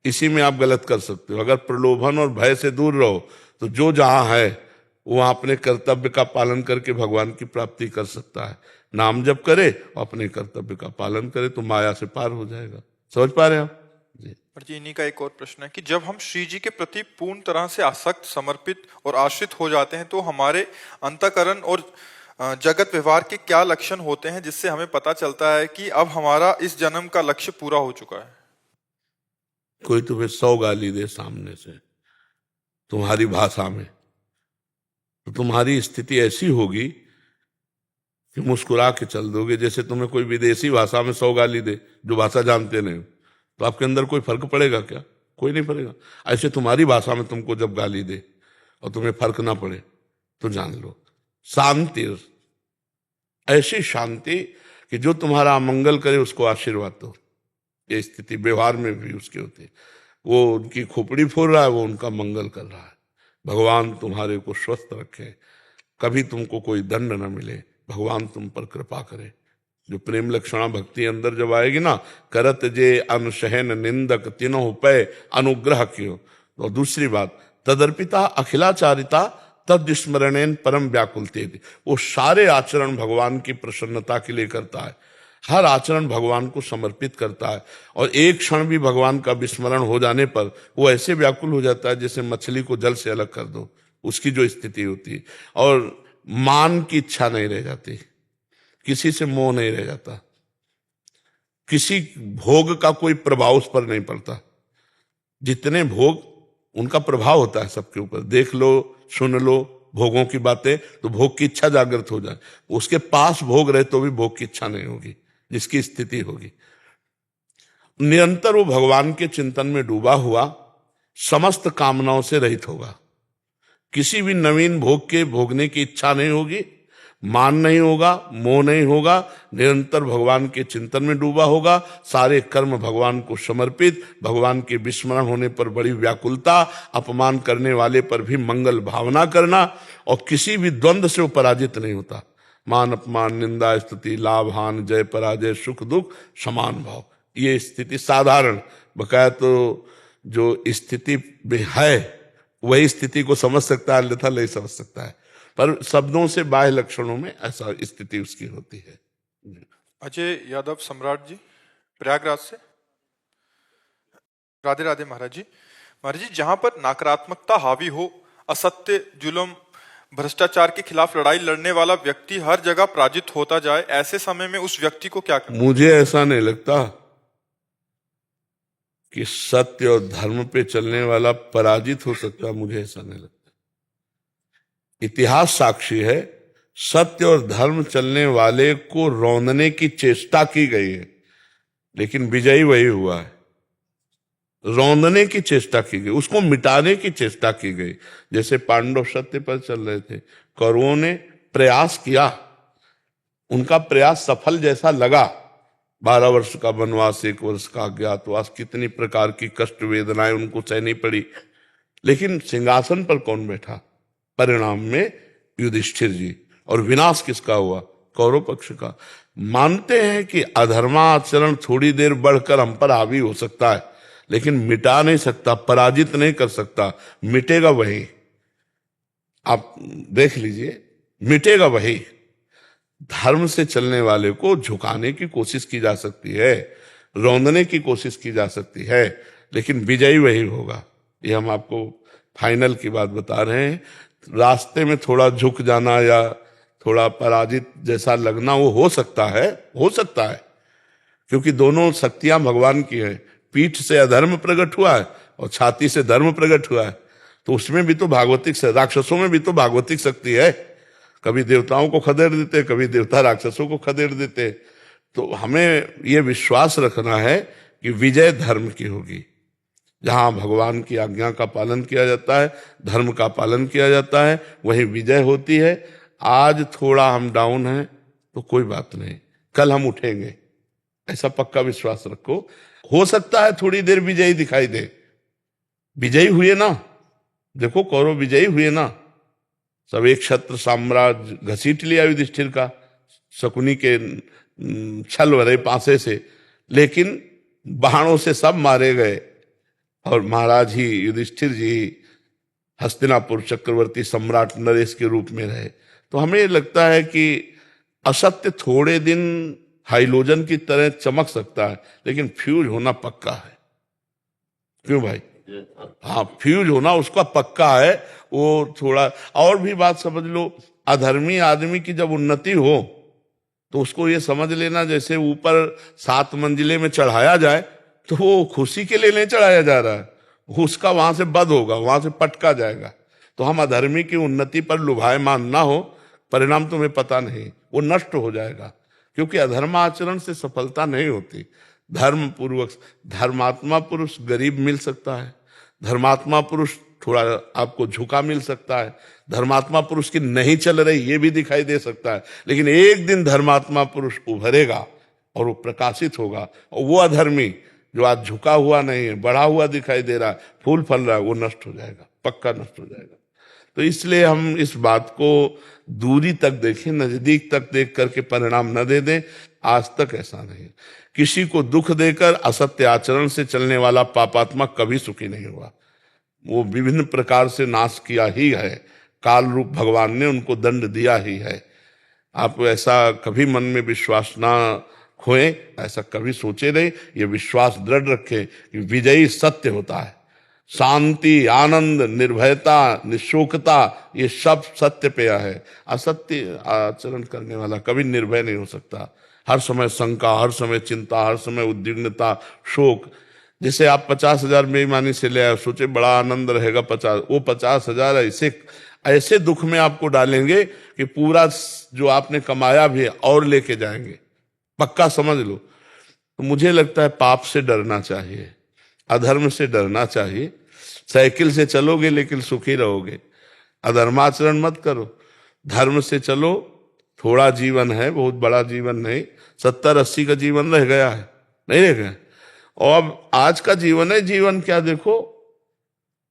इसी में आप गलत कर सकते हो। अगर प्रलोभन और भय से दूर रहो तो जो जहां है वहां अपने कर्तव्य का पालन करके भगवान की प्राप्ति कर सकता है। नाम जप करे और अपने कर्तव्य का पालन करे तो माया से पार हो जाएगा। समझ पा रहे हैं आप जी? पर जी इन्हीं का एक और प्रश्न है कि जब हम श्री जी के प्रति पूर्ण तरह से आसक्त, समर्पित और आश्रित हो जाते हैं, तो हमारे अंतःकरण और जगत व्यवहार के क्या लक्षण होते हैं, जिससे हमें पता चलता है कि अब हमारा इस जन्म का लक्ष्य पूरा हो चुका है? कोई तुम्हें 100 गाली दे सामने से तुम्हारी भाषा में, तो तुम्हारी स्थिति ऐसी होगी कि मुस्कुरा के चल दोगे। जैसे तुम्हें कोई विदेशी भाषा में 100 गाली दे, जो भाषा जानते नहीं, तो आपके अंदर कोई फर्क पड़ेगा क्या? कोई नहीं पड़ेगा। ऐसे तुम्हारी भाषा में तुमको जब गाली दे और तुम्हें फर्क ना पड़े, तो जान लो शांति, ऐसी शांति कि जो तुम्हारा अमंगल करे उसको आशीर्वाद दो। ये स्थिति व्यवहार में भी उसकी होती है। वो उनकी खोपड़ी फोड़ रहा है, वो उनका मंगल कर रहा है। भगवान तुम्हारे को स्वस्थ रखे, कभी तुमको कोई दंड न मिले, भगवान तुम पर कृपा करे। जो प्रेम लक्षणा भक्ति अंदर जब आएगी ना, करत जे अनशहन निंदक तीनों पे अनुग्रह क्यों, और दूसरी बात, तदर्पिता अखिलाचारिता तद स्मरणेन परम व्याकुलते, वो सारे आचरण भगवान की प्रसन्नता के लिए करता है, हर आचरण भगवान को समर्पित करता है, और एक क्षण भी भगवान का विस्मरण हो जाने पर वो ऐसे व्याकुल हो जाता है जैसे मछली को जल से अलग कर दो, उसकी जो स्थिति होती है। और मान की इच्छा नहीं रह जाती, किसी से मोह नहीं रह जाता, किसी भोग का कोई प्रभाव उस पर नहीं पड़ता। जितने भोग, उनका प्रभाव होता है सबके ऊपर, देख लो सुन लो भोगों की बातें, तो भोग की इच्छा जागृत हो जाए। उसके पास भोग रहे तो भी भोग की इच्छा नहीं होगी, जिसकी स्थिति होगी। निरंतर वो भगवान के चिंतन में डूबा हुआ समस्त कामनाओं से रहित होगा, किसी भी नवीन भोग के भोगने की इच्छा नहीं होगी, मान नहीं होगा, मोह नहीं होगा, निरंतर भगवान के चिंतन में डूबा होगा, सारे कर्म भगवान को समर्पित, भगवान के विस्मरण होने पर बड़ी व्याकुलता, अपमान करने वाले पर भी मंगल भावना करना, और किसी भी द्वंद्व से वो पराजित नहीं होता। मान अपमान निंदा स्तुति लाभ हान जय पराजय सुख दुख समान भाव, ये स्थिति साधारण, बकाया तो जो स्थिति में है वही स्थिति को समझ सकता है, अन्यथा नहीं समझ सकता है, पर शब्दों से बाह्य लक्षणों में ऐसा स्थिति उसकी होती है। अजय यादव सम्राट जी, प्रयागराज से। राधे राधे महाराज जी। महाराज जी, जहां पर नकारात्मकता हावी हो, असत्य जुल्म भ्रष्टाचार के खिलाफ लड़ाई लड़ने वाला व्यक्ति हर जगह पराजित होता जाए, ऐसे समय में उस व्यक्ति को क्या करना? मुझे ऐसा नहीं लगता कि सत्य और धर्म पे चलने वाला पराजित हो सकता, मुझे ऐसा नहीं लगता। इतिहास साक्षी है, सत्य और धर्म चलने वाले को रौंदने की चेष्टा की गई है, लेकिन विजयी वही हुआ है। रौंदने की चेष्टा की गई, उसको मिटाने की चेष्टा की गई। जैसे पांडव सत्य पर चल रहे थे, कौरवों ने प्रयास किया, उनका प्रयास सफल जैसा लगा। 12 वर्ष का वनवास, 1 वर्ष का अज्ञातवास, कितनी प्रकार की कष्ट वेदनाएं उनको सहनी पड़ी, लेकिन सिंहासन पर कौन बैठा? परिणाम में युधिष्ठिर जी। और विनाश किसका हुआ? कौरव पक्ष का। मानते हैं कि अधर्माचरण थोड़ी देर बढ़कर हम पर हावी हो सकता है, लेकिन मिटा नहीं सकता, पराजित नहीं कर सकता। मिटेगा वही, आप देख लीजिए, मिटेगा वही। धर्म से चलने वाले को झुकाने की कोशिश की जा सकती है, रौंदने की कोशिश की जा सकती है, लेकिन विजयी वही होगा। ये हम आपको फाइनल की बात बता रहे हैं। रास्ते में थोड़ा झुक जाना या थोड़ा पराजित जैसा लगना वो हो सकता है, हो सकता है, क्योंकि दोनों शक्तियां भगवान की हैं। पीठ से अधर्म प्रकट हुआ है और छाती से धर्म प्रकट हुआ है, तो उसमें भी तो भागवतिक, राक्षसों में भी तो भागवतिक शक्ति है। कभी देवताओं को खदेड़ देते, कभी देवता राक्षसों को खदेड़ देते। तो हमें ये विश्वास रखना है कि विजय धर्म की होगी। जहां भगवान की आज्ञा का पालन किया जाता है, धर्म का पालन किया जाता है, वहीं विजय होती है। आज थोड़ा हम डाउन हैं तो कोई बात नहीं, कल हम उठेंगे, ऐसा पक्का विश्वास रखो। हो सकता है थोड़ी देर विजयी दिखाई दे, विजयी हुए ना, देखो कौरव विजयी हुए ना, सब एक छत्र साम्राज्य घसीट लिया युधिष्ठिर का शकुनी के छल भरे पासे से, लेकिन बाणों से सब मारे गए और महाराज ही युधिष्ठिर जी हस्तिनापुर चक्रवर्ती सम्राट नरेश के रूप में रहे। तो हमें लगता है कि असत्य थोड़े दिन हाइलोजन की तरह चमक सकता है, लेकिन फ्यूज होना पक्का है। क्यों भाई? हाँ, फ्यूज होना उसका पक्का है। वो थोड़ा और भी बात समझ लो, अधर्मी आदमी की जब उन्नति हो तो उसको ये समझ लेना जैसे ऊपर 7 मंजिले में चढ़ाया जाए, तो वो खुशी के लिए नहीं चढ़ाया जा रहा है, उसका वहां से बद होगा, वहां से पटका जाएगा। तो हम अधर्मी की उन्नति पर लुभायमान ना हो, परिणाम तुम्हें पता नहीं, वो नष्ट हो जाएगा। क्योंकि अधर्माचरण से सफलता नहीं होती। धर्म पूर्वक, धर्मात्मा पुरुष गरीब मिल सकता है, धर्मात्मा पुरुष थोड़ा आपको झुका मिल सकता है, धर्मात्मा पुरुष की नहीं चल रही ये भी दिखाई दे सकता है, लेकिन एक दिन धर्मात्मा पुरुष उभरेगा और वो प्रकाशित होगा, और वो अधर्मी जो आज झुका हुआ नहीं है, बढ़ा हुआ दिखाई दे रहा है, फूल फल रहा है, वो नष्ट हो जाएगा, पक्का नष्ट हो जाएगा। तो इसलिए हम इस बात को दूरी तक देखें, नजदीक तक देख करके परिणाम न दे दें। आज तक ऐसा नहीं, किसी को दुख देकर असत्य आचरण से चलने वाला पापात्मा कभी सुखी नहीं हुआ। वो विभिन्न प्रकार से नाश किया ही है। काल रूप भगवान ने उनको दंड दिया ही है। आप ऐसा कभी मन में विश्वास ना खोएं, ऐसा कभी सोचे नहीं, ये विश्वास दृढ़ रखें कि विजयी सत्य होता है। शांति, आनंद, निर्भयता, निशोकता, ये सब सत्य पे है। असत्य आचरण करने वाला कभी निर्भय नहीं हो सकता। हर समय शंका, हर समय चिंता, हर समय उद्विग्नता, शोक। जैसे आप 50,000 बेईमानी से ले आए, सोचे बड़ा आनंद रहेगा 50, वो 50,000 ऐसे दुख में आपको डालेंगे कि पूरा जो आपने कमाया भी है और लेके जाएंगे, पक्का समझ लो। तो मुझे लगता है पाप से डरना चाहिए, अधर्म से डरना चाहिए। साइकिल से चलोगे लेकिन सुखी रहोगे। अधर्माचरण मत करो, धर्म से चलो। थोड़ा जीवन है, बहुत बड़ा जीवन नहीं। 70-80 का जीवन रह गया है, नहीं रह गया। और अब आज का जीवन है, जीवन क्या देखो,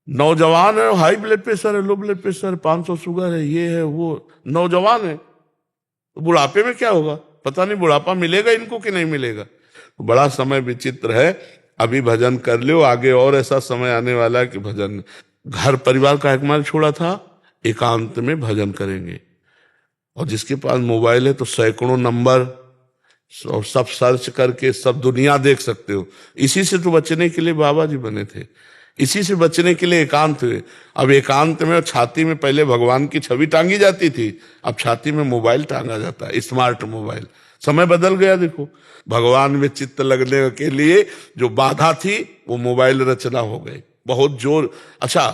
नौजवान है, हाई ब्लड प्रेशर है, लो ब्लड प्रेशर, 500 शुगर है, ये है वो, नौजवान है। तो बुढ़ापे में क्या होगा, पता नहीं बुढ़ापा मिलेगा इनको कि नहीं मिलेगा। तो बड़ा समय विचित्र है। अभी भजन कर लो, आगे और ऐसा समय आने वाला है कि भजन। घर परिवार का एकमात्र छोड़ा था, एकांत में भजन करेंगे। और जिसके पास मोबाइल है तो सैकड़ों नंबर और सब सर्च करके सब दुनिया देख सकते हो। इसी से तो बचने के लिए बाबा जी बने थे, इसी से बचने के लिए एकांत हुए। अब एकांत में छाती में पहले भगवान की छवि टांगी जाती थी, अब छाती में मोबाइल टांगा जाता है, स्मार्ट मोबाइल। समय बदल गया देखो। भगवान में चित्त लगने के लिए जो बाधा थी वो मोबाइल रचना हो गई, बहुत जोर। अच्छा,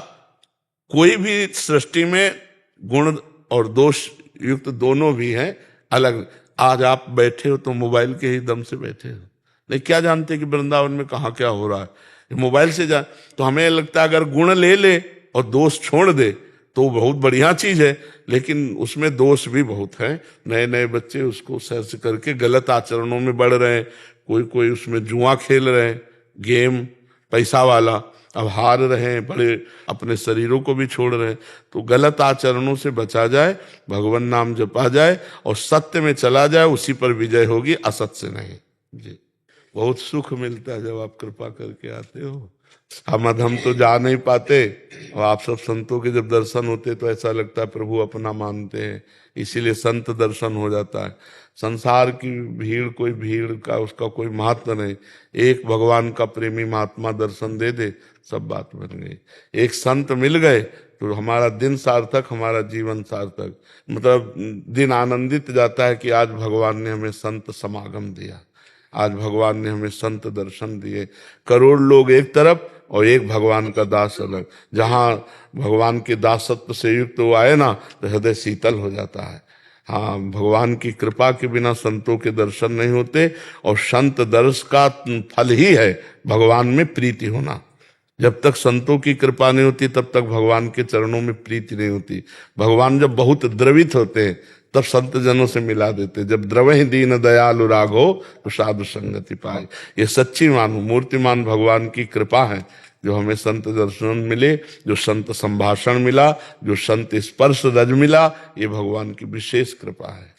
कोई भी सृष्टि में गुण और दोष युक्त दोनों भी हैं अलग। आज आप बैठे हो तो मोबाइल के ही दम से बैठे हो, नहीं क्या जानते कि वृंदावन में कहाँ क्या हो रहा है, मोबाइल से जान। तो हमें लगता है अगर गुण ले ले और दोष छोड़ दे तो बहुत बढ़िया चीज है, लेकिन उसमें दोष भी बहुत है। नए नए बच्चे उसको सर्च करके गलत आचरणों में बढ़ रहे हैं। कोई उसमें जुआ खेल रहे हैं, गेम पैसा वाला, अब हार रहे हैं, बड़े अपने शरीरों को भी छोड़ रहे हैं। तो गलत आचरणों से बचा जाए, भगवान नाम जपा जाए और सत्य में चला जाए, उसी पर विजय होगी, असत से नहीं। जी, बहुत सुख मिलता है जब आप कृपा करके आते हो। हम अधम तो जा नहीं पाते, और आप सब संतों के जब दर्शन होते तो ऐसा लगता है प्रभु अपना मानते हैं, इसीलिए संत दर्शन हो जाता है। संसार की भीड़, कोई भीड़ का उसका कोई महत्व नहीं। एक भगवान का प्रेमी महात्मा दर्शन दे दे, सब बात बन गई। एक संत मिल गए तो हमारा दिन सार्थक, हमारा जीवन सार्थक। मतलब दिन आनंदित जाता है कि आज भगवान ने हमें संत समागम दिया, आज भगवान ने हमें संत दर्शन दिए। करोड़ लोग एक तरफ और एक भगवान का दास अलग। जहां भगवान के दासत्व से युक्त वो आए ना तो हृदय शीतल हो जाता है। हाँ, भगवान की कृपा के बिना संतों के दर्शन नहीं होते, और संत दर्श का फल ही है भगवान में प्रीति होना। जब तक संतों की कृपा नहीं होती तब तक भगवान के चरणों में प्रीति नहीं होती। भगवान जब बहुत द्रवित होते हैं तब संत जनों से मिला देते। जब द्रवहि दीन दयालु राघो तो साधु संगति पाए। ये सच्ची मानो मूर्तिमान भगवान की कृपा है जो हमें संत दर्शन मिले, जो संत संभाषण मिला, जो संत स्पर्श रज मिला, ये भगवान की विशेष कृपा है।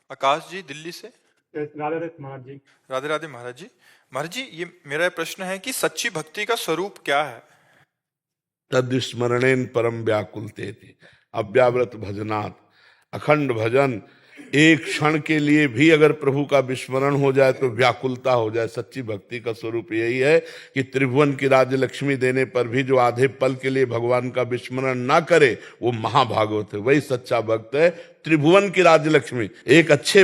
आकाश जी दिल्ली से। राधे राधे महाराज जी। राधे राधे महाराज जी। महाराज जी, ये मेरा प्रश्न है कि सच्ची भक्ति का स्वरूप क्या है? तद स्मरणेन परम व्याकुलते थे, अव्याव्रत भजनात्, अखंड भजन। एक क्षण के लिए भी अगर प्रभु का विस्मरण हो जाए तो व्याकुलता हो जाए। सच्ची भक्ति का स्वरूप यही है कि त्रिभुवन की राज्य लक्ष्मी देने पर भी जो आधे पल के लिए भगवान का विस्मरण ना करे वो महाभागवत है, वही सच्चा भक्त है। त्रिभुवन की राज्य लक्ष्मी, एक अच्छे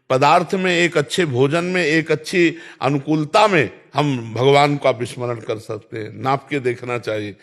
पदार्थ में, एक अच्छे भोजन में, एक अच्छी अनुकूलता में हम भगवान का विस्मरण कर सकते हैं। नाप के देखना चाहिए।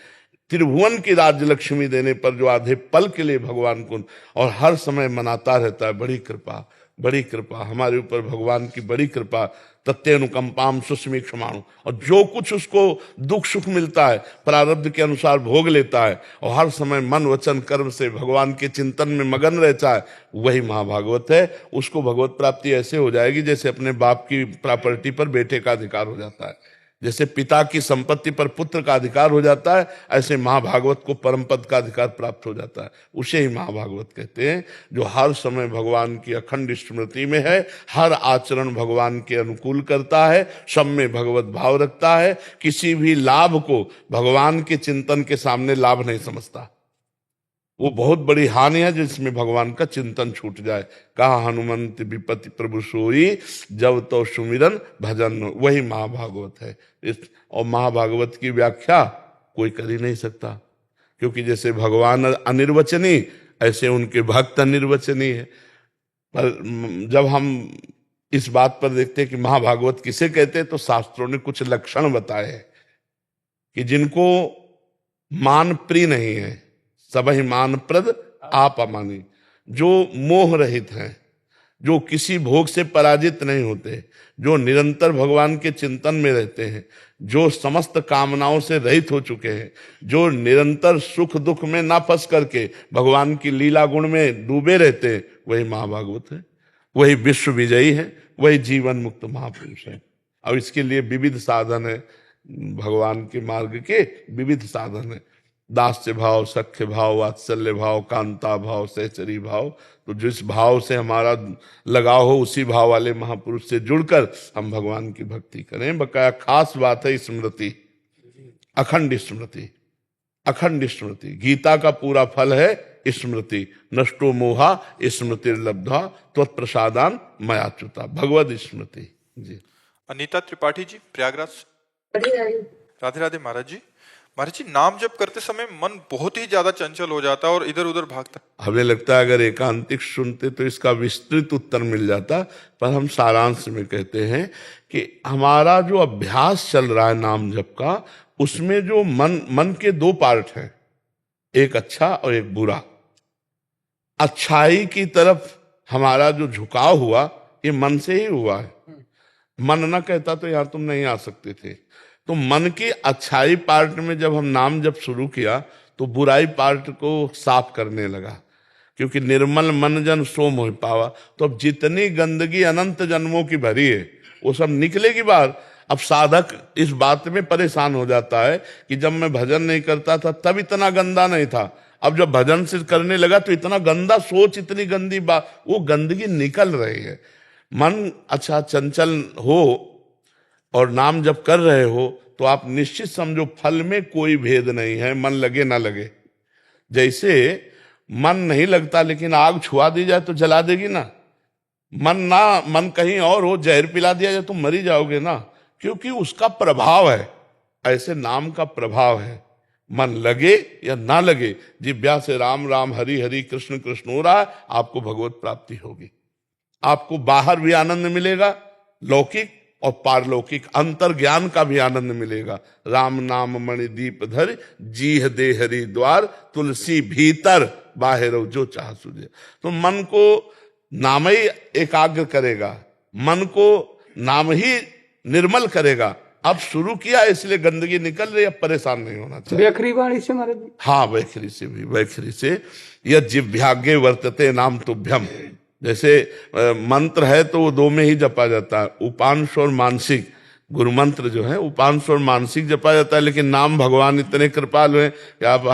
त्रिभुवन की राज्य लक्ष्मी देने पर जो आधे पल के लिए भगवान को और हर समय मनाता रहता है, बड़ी कृपा, बड़ी कृपा हमारे ऊपर, भगवान की बड़ी कृपा। तत्यनुकंपाम सुस्मी क्षमाणु, और जो कुछ उसको दुख सुख मिलता है प्रारब्ध के अनुसार भोग लेता है, और हर समय मन वचन कर्म से भगवान के चिंतन में मगन रहता है, वही महाभागवत है। उसको भगवत प्राप्ति ऐसे हो जाएगी जैसे अपने बाप की प्रॉपर्टी पर बेटे का अधिकार हो जाता है। जैसे पिता की संपत्ति पर पुत्र का अधिकार हो जाता है, ऐसे महाभागवत को परम पद का अधिकार प्राप्त हो जाता है। उसे ही महाभागवत कहते हैं, जो हर समय भगवान की अखंड स्मृति में है, हर आचरण भगवान के अनुकूल करता है, सब में भगवत भाव रखता है, किसी भी लाभ को भगवान के चिंतन के सामने लाभ नहीं समझता। वो बहुत बड़ी हानि है जिसमें भगवान का चिंतन छूट जाए। कहा हनुमंत विपति प्रभु सोई, जब तो सुमिरन भजन, वही महाभागवत है। और महाभागवत की व्याख्या कोई कर ही नहीं सकता, क्योंकि जैसे भगवान अनिर्वचनीय, ऐसे उनके भक्त अनिर्वचनीय है। पर जब हम इस बात पर देखते हैं कि महाभागवत किसे कहते हैं, तो शास्त्रों ने कुछ लक्षण बताए हैं कि जिनको मान प्रिय नहीं है, सबहि मान प्रद आप अमानी, जो मोह रहित हैं, जो किसी भोग से पराजित नहीं होते, जो निरंतर भगवान के चिंतन में रहते हैं, जो समस्त कामनाओं से रहित हो चुके हैं, जो निरंतर सुख दुख में ना फंस करके भगवान की लीला गुण में डूबे रहते हैं, वही महाभागवत है, वही विश्व विजयी है, वही जीवन मुक्त महापुरुष है। अब इसके लिए विविध साधन है, भगवान के मार्ग के विविध साधन है। दास्य भाव, सख्य भाव, वात्सल्य भाव, कांता भाव, सहचरी भाव। तो जिस भाव से हमारा लगाव हो, उसी भाव वाले महापुरुष से जुड़कर हम भगवान की भक्ति करें। बकाया खास बात है स्मृति, अखंड स्मृति, अखंड स्मृति। गीता का पूरा फल है स्मृति। नष्टो मोहा स्मृतिर्लब्धा त्वत्प्रसादान मयाच्युता, भगवद स्मृति। जी अनीता त्रिपाठी जी, प्रयागराज। राधे राधे महाराज जी। महाराज जी, नाम जप करते समय मन बहुत ही ज्यादा चंचल हो जाता है और इधर उधर भागता है। हमें लगता है अगर एकांतिक सुनते तो इसका विस्तृत उत्तर मिल जाता, पर हम सारांश में कहते हैं कि हमारा जो अभ्यास चल रहा है नाम जप का, उसमें जो मन के दो पार्ट हैं, एक अच्छा और एक बुरा। अच्छाई की तरफ हमारा जो झुकाव हुआ, ये मन से ही हुआ है। मन ना कहता तो यहां तुम नहीं आ सकते थे। तो मन की अच्छाई पार्ट में जब हम नाम जब शुरू किया, तो बुराई पार्ट को साफ करने लगा, क्योंकि निर्मल मन जन सो मोह पावा। तो अब जितनी गंदगी अनंत जन्मों की भरी है, वो सब निकलेगी बाहर। अब साधक इस बात में परेशान हो जाता है कि जब मैं भजन नहीं करता था तब इतना गंदा नहीं था, अब जब भजन से करने लगा तो इतना गंदा सोच, इतनी गंदी बात, वो गंदगी निकल रही है। मन अच्छा चंचल हो और नाम जब कर रहे हो, तो आप निश्चित समझो फल में कोई भेद नहीं है, मन लगे ना लगे। जैसे मन नहीं लगता लेकिन आग छुआ दी जाए तो जला देगी ना। मन कहीं और हो, जहर पिला दिया जाए तो मरी जाओगे ना, क्योंकि उसका प्रभाव है। ऐसे नाम का प्रभाव है, मन लगे या ना लगे, जिब्या से राम राम हरि हरि कृष्ण कृष्ण हो रहा है, आपको भगवत प्राप्ति होगी। आपको बाहर भी आनंद मिलेगा, लौकिक और पारलौकिक अंतर ज्ञान का भी आनंद मिलेगा। राम नाम मणि दीप धर, जीह दे हरि द्वार, तुलसी भीतर बाहर जो चाह सुझे। तो मन को नाम ही एकाग्र करेगा, मन को नाम ही निर्मल करेगा। अब शुरू किया इसलिए गंदगी निकल रही है, परेशान नहीं होना चाहिए। वैखरी वाणी से महाराज। हाँ, वैखरी से भी, वैखरी से। यह जिह्वाग्ये वर्तते नाम तुभ्यम, जैसे मंत्र है तो वो दो में ही जपा जाता है, उपांश और मानसिक। गुरु मंत्र जो है उपांश और मानसिक जपा जाता है, लेकिन नाम भगवान इतने कृपालु हैं कि आप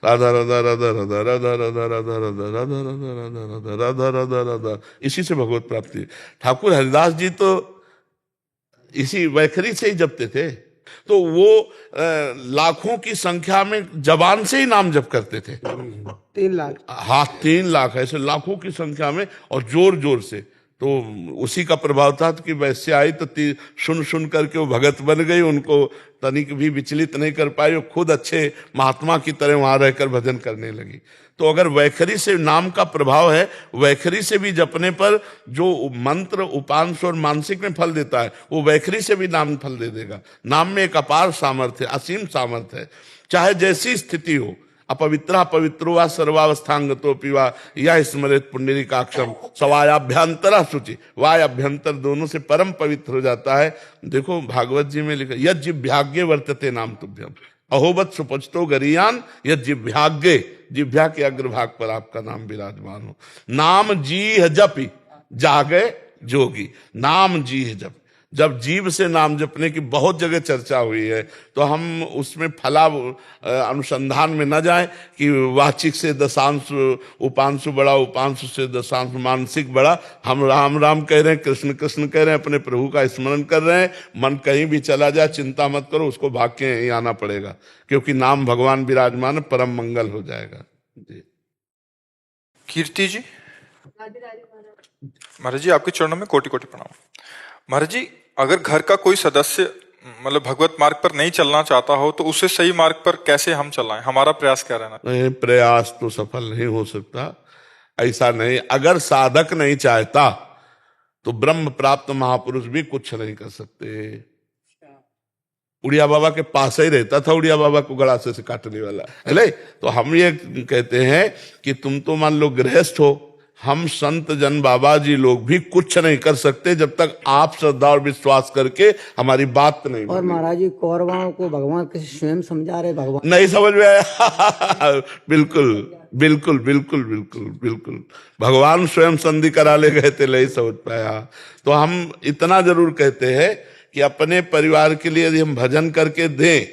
राधा राधा राधा राधा राधा राधा राधा राधा राधा राधा राधा राधा राधा, इसी से भगवत प्राप्ति। ठाकुर हरिदास जी तो इसी वैखरी से ही जपते थे। तो वो लाखों की संख्या में जबान से ही नाम जप करते थे। 3 लाख। हाँ, 3 लाख, ऐसे लाखों की संख्या में, और जोर जोर से। तो उसी का प्रभाव था कि वैसे आई तो सुन सुन करके वो भगत बन गई, उनको तनिक भी विचलित नहीं कर पाई, वो खुद अच्छे महात्मा की तरह वहां रहकर भजन करने लगी। तो अगर वैखरी से नाम का प्रभाव है, वैखरी से भी जपने पर जो मंत्र उपांश और मानसिक में फल देता है, वो वैखरी से भी नाम फल दे देगा। नाम में एक अपार सामर्थ्य, असीम सामर्थ्य है। चाहे जैसी स्थिति हो, अपवित्र पवित्रो वा सर्वावस्थांगतो पिवा या स्मृत पुंडरीकाक्षम सवायाभ्यंतरा शुचि, वाय अभ्यंतर दोनों से परम पवित्र हो जाता है। देखो भागवत जी में लिखा, यद जिह्वाग्ये वर्तते नाम तुभ्यम अहोबत सुपचतो गरीयान, यद जिह्वाग्ये, जिह्वा के अग्रभाग पर आपका नाम विराजमान हो। नाम जीह जपि जागे जोगी, नाम जीह जप। जब जीव से नाम जपने की बहुत जगह चर्चा हुई है, तो हम उसमें अनुसंधान में न जाएं कि वाचिक से दशांश उपांशु बड़ा, उपांशु से दशांश मानसिक बड़ा। हम राम राम कह रहे हैं, कृष्ण कृष्ण कह रहे हैं, अपने प्रभु का स्मरण कर रहे हैं। मन कहीं भी चला जाए चिंता मत करो, उसको भाग के यहीं आना पड़ेगा, क्योंकि नाम भगवान विराजमान, परम मंगल हो जाएगा जी। कीर्ति जी। महाराज जी, आपके चरणों में कोटि कोटि प्रणाम। महाराज जी, अगर घर का कोई सदस्य मतलब भगवत मार्ग पर नहीं चलना चाहता हो, तो उसे सही मार्ग पर कैसे हम चलाएं? हमारा प्रयास क्या रहना? नहीं, प्रयास तो सफल नहीं हो सकता, ऐसा नहीं। अगर साधक नहीं चाहता तो ब्रह्म प्राप्त महापुरुष भी कुछ नहीं कर सकते। उड़िया बाबा के पास ही रहता था, उड़िया बाबा को गड़ासे से काटने वाला है। तो हम ये कहते हैं कि तुम तो मान लो गृहस्थ हो, हम संत जन बाबा जी लोग भी कुछ नहीं कर सकते जब तक आप श्रद्धा और विश्वास करके हमारी बात नहीं। और महाराज जी, कौरवों को भगवान किसी स्वयं समझा रहे, भगवान नहीं समझ में आया। बिल्कुल बिल्कुल बिल्कुल बिल्कुल बिल्कुल, भगवान स्वयं संधि करा ले गए थे, नहीं समझ पाया। तो हम इतना जरूर कहते हैं कि अपने परिवार के लिए यदि हम भजन करके दें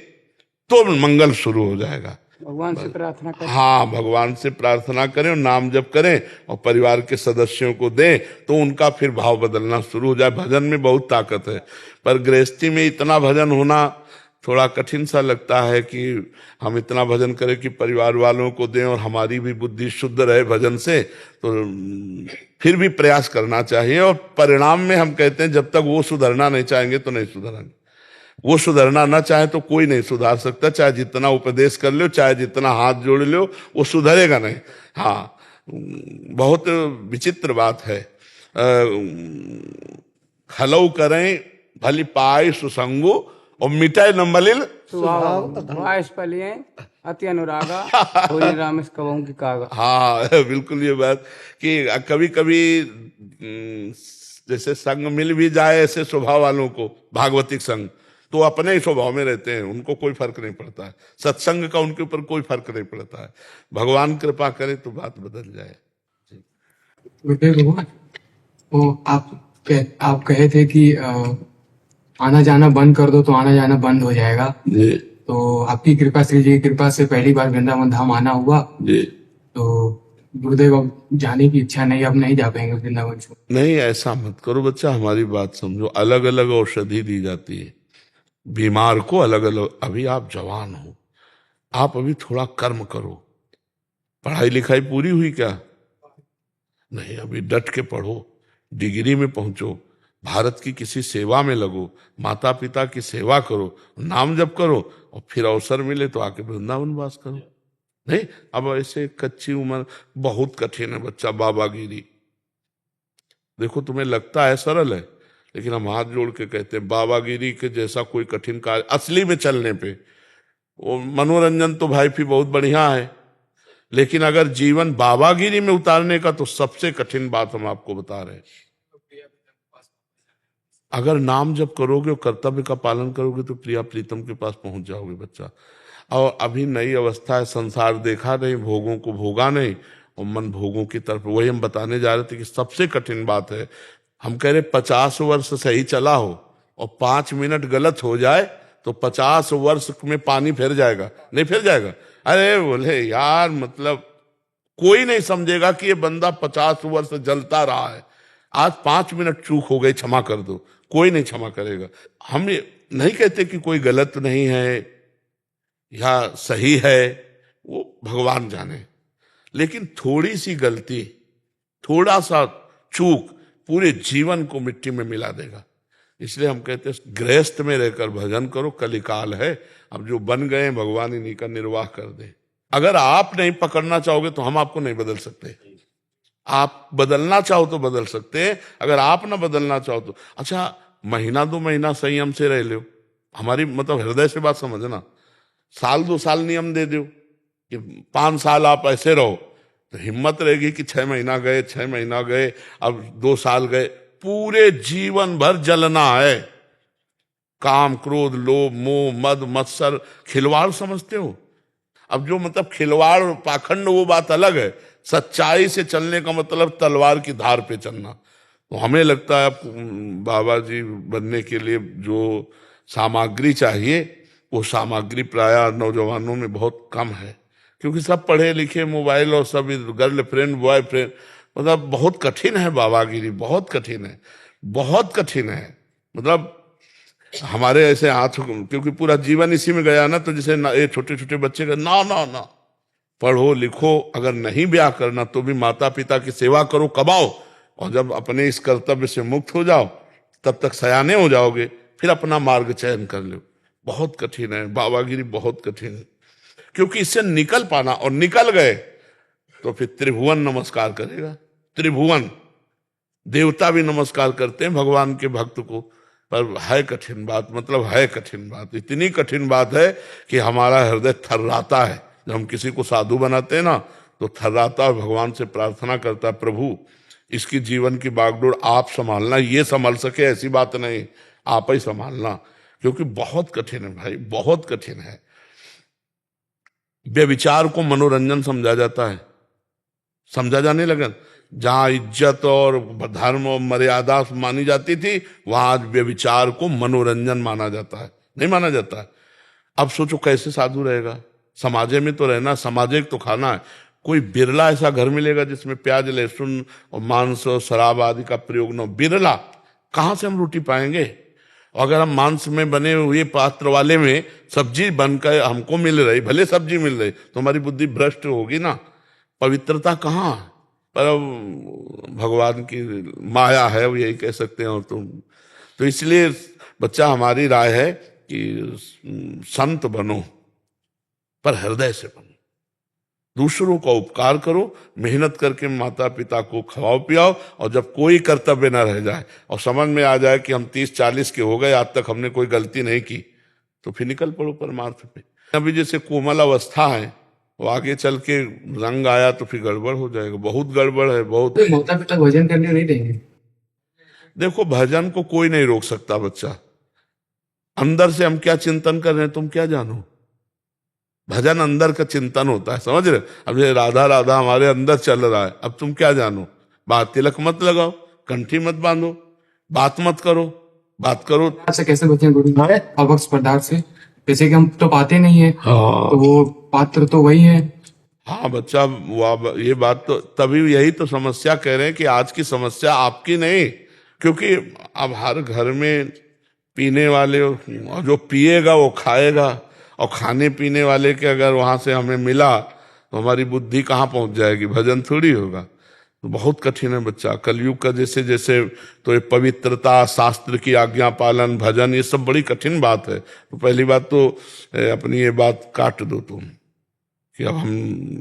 तो मंगल शुरू हो जाएगा। भगवान से प्रार्थना करें। हाँ, भगवान से प्रार्थना करें और नाम जप करें और परिवार के सदस्यों को दें, तो उनका फिर भाव बदलना शुरू हो जाए। भजन में बहुत ताकत है, पर गृहस्थी में इतना भजन होना थोड़ा कठिन सा लगता है कि हम इतना भजन करें कि परिवार वालों को दें और हमारी भी बुद्धि शुद्ध रहे भजन से। तो फिर भी प्रयास करना चाहिए, और परिणाम में हम कहते हैं जब तक वो सुधरना नहीं चाहेंगे तो नहीं सुधरेंगे। वो सुधरना ना चाहे तो कोई नहीं सुधार सकता, चाहे जितना उपदेश कर लो, चाहे जितना हाथ जोड़ लो, वो सुधरेगा नहीं। हाँ, बहुत विचित्र बात है। खलौ करें भली पाए सुसंगु और मिटाए न मलिल स्वभाव अति अनुरागा होई रामेश कबहू की कागा। हाँ, बिल्कुल ये बात कि कभी कभी जैसे संग मिल भी जाए ऐसे स्वभाव वालों को, भागवतिक संग, तो अपने ही स्वभाव में रहते हैं, उनको कोई फर्क नहीं पड़ता है। सत्संग का उनके ऊपर कोई फर्क नहीं पड़ता है। भगवान कृपा करे तो बात बदल जाए। भगवान, वो आप कहे थे कि आना जाना बंद कर दो तो आना जाना बंद हो जाएगा जी। तो आपकी कृपा, श्री जी की कृपा से पहली बार वृंदावन धाम आना हुआ जी। तो गुरुदेव अब जाने की इच्छा नहीं, अब नहीं जा पाएंगे वृंदावन से। नहीं, ऐसा मत करो बच्चा, हमारी बात समझो। अलग अलग औषधि दी जाती है बीमार को, अलग अलग। अभी आप जवान हो, आप अभी थोड़ा कर्म करो। पढ़ाई लिखाई पूरी हुई क्या? नहीं, अभी डट के पढ़ो, डिग्री में पहुंचो, भारत की किसी सेवा में लगो, माता पिता की सेवा करो, नाम जप करो, और फिर अवसर मिले तो आके वृंदावन वास करो। नहीं, अब ऐसे कच्ची उम्र बहुत कठिन है बच्चा, बाबागिरी। देखो, तुम्हें लगता है सरल है, लेकिन हम हाथ जोड़ के कहते हैं बाबागिरी के जैसा कोई कठिन कार्य असली में चलने पे। वो मनोरंजन तो भाई भी बहुत बढ़िया है, लेकिन अगर जीवन बाबागिरी में उतारने का तो सबसे कठिन बात हम आपको बता रहे हैं। अगर नाम जब करोगे और कर्तव्य का पालन करोगे तो प्रिया प्रीतम के पास पहुंच जाओगे बच्चा। और अभी नई अवस्था है, संसार देखा नहीं, भोगों को भोगा नहीं, और मन भोगों की तरफ। वही हम बताने जा रहे थे कि सबसे कठिन बात है, हम कह रहे 50 वर्ष सही चला हो और 5 मिनट गलत हो जाए तो 50 वर्ष में पानी फिर जाएगा, नहीं फिर जाएगा। अरे बोले यार, मतलब कोई नहीं समझेगा कि ये बंदा 50 वर्ष जलता रहा है, आज 5 मिनट चूक हो गई, क्षमा कर दो, कोई नहीं क्षमा करेगा। हम ये नहीं कहते कि कोई गलत नहीं है या सही है, वो भगवान जाने, लेकिन थोड़ी सी गलती, थोड़ा सा चूक पूरे जीवन को मिट्टी में मिला देगा। इसलिए हम कहते हैं गृहस्थ में रहकर भजन करो, कलिकाल है, अब जो बन गए हैं भगवान इन्हीं का निर्वाह कर दे। अगर आप नहीं पकड़ना चाहोगे तो हम आपको नहीं बदल सकते। आप बदलना चाहो तो बदल सकते हैं, अगर आप ना बदलना चाहो तो। अच्छा, महीना 2 महीना संयम से रह लो, हमारी मतलब हृदय से बात समझना। साल 2 साल नियम दे दो कि 5 साल आप ऐसे रहो, तो हिम्मत रहेगी कि 6 महीना गए, 6 महीना गए, अब 2 साल गए, पूरे जीवन भर जलना है। काम, क्रोध, लोभ, मोह, मद, मत्सर, खिलवाड़ समझते हो? अब जो मतलब खिलवाड़ और पाखंड वो बात अलग है, सच्चाई से चलने का मतलब तलवार की धार पे चलना। तो हमें लगता है बाबा जी बनने के लिए जो सामग्री चाहिए वो सामग्री प्रायः नौजवानों में बहुत कम है, क्योंकि सब पढ़े लिखे, मोबाइल और सब गर्लफ्रेंड बॉयफ्रेंड, मतलब बहुत कठिन है बाबागिरी, बहुत कठिन है, बहुत कठिन है। मतलब हमारे ऐसे हाथ, क्योंकि पूरा जीवन इसी में गया ना, तो जैसे ये छोटे छोटे बच्चे का ना ना ना, पढ़ो लिखो, अगर नहीं ब्याह करना तो भी माता पिता की सेवा करो, कमाओ, और जब अपने इस कर्तव्य से मुक्त हो जाओ तब तक सयाने हो जाओगे, फिर अपना मार्ग चयन कर लो। बहुत कठिन है बाबागिरी, बहुत कठिन है, क्योंकि इससे निकल पाना, और निकल गए तो फिर त्रिभुवन नमस्कार करेगा। त्रिभुवन देवता भी नमस्कार करते हैं भगवान के भक्त को, पर है कठिन बात, मतलब है कठिन बात, इतनी कठिन बात है कि हमारा हृदय थर्राता है। जब हम किसी को साधु बनाते हैं ना तो थर्राता है, भगवान से प्रार्थना करता है, प्रभु इसकी जीवन की बागडोर आप संभालना, ये संभाल सके ऐसी बात नहीं, आप ही संभालना, क्योंकि बहुत कठिन है भाई, बहुत कठिन है। व्यभिचार को मनोरंजन समझा जाता है, समझा जाने लगा। जहां इज्जत और धर्म और मर्यादा मानी जाती थी, वहां आज व्यभिचार को मनोरंजन माना जाता है, नहीं माना जाता है। अब सोचो कैसे साधु रहेगा, समाजे में तो रहना, समाजिक तो खाना है। कोई बिरला ऐसा घर मिलेगा जिसमें प्याज लहसुन और मांस और शराब आदि का प्रयोग न हो, बिरला। कहां से हम रोटी पाएंगे? अगर हम मांस में बने हुए पात्र वाले में सब्जी बनकर हमको मिल रही, भले सब्जी मिल रही, तो हमारी बुद्धि भ्रष्ट होगी ना, पवित्रता कहाँ? पर भगवान की माया है, वो यही कह सकते हैं। और तो इसलिए बच्चा, हमारी राय है कि संत बनो पर हृदय से बनो, दूसरों का उपकार करो, मेहनत करके माता पिता को खवाओ पियाओ, और जब कोई कर्तव्य न रह जाए और समझ में आ जाए कि हम 30-40 के हो गए, आज तक हमने कोई गलती नहीं की, तो फिर निकल पड़ो परमार्थ पे। अभी जैसे कोमल अवस्था है, वो आगे चल के रंग आया तो फिर गड़बड़ हो जाएगा, बहुत गड़बड़ है, बहुत। तो माता पिता भजन करने नहीं देंगे? देखो, भजन को कोई नहीं रोक सकता बच्चा, अंदर से हम क्या चिंतन कर रहे हैं तुम क्या जानो। भजन अंदर का चिंतन होता है, समझ रहे? अब ये राधा राधा हमारे अंदर चल रहा है, अब तुम क्या जानो। बात तिलक मत लगाओ, कंठी मत बांधो, बात मत करो, बात करो। अच्छा, कैसे बचें गुरु अवक्ष पदार्थ से? जैसे कि हम तो पाते नहीं है, तो वो पात्र तो वही है। हाँ बच्चा, ये बात तो तभी, यही तो समस्या कह रहे हैं कि आज की समस्या आपकी नहीं, क्योंकि अब हर घर में पीने वाले, और जो पिएगा वो खाएगा, और खाने पीने वाले के अगर वहां से हमें मिला तो हमारी बुद्धि कहाँ पहुंच जाएगी, भजन थोड़ी होगा। तो बहुत कठिन है बच्चा, कलयुग का जैसे जैसे, तो ये पवित्रता, शास्त्र की आज्ञा पालन, भजन, ये सब बड़ी कठिन बात है। तो पहली बात तो अपनी ये बात काट दो तुम कि अब हम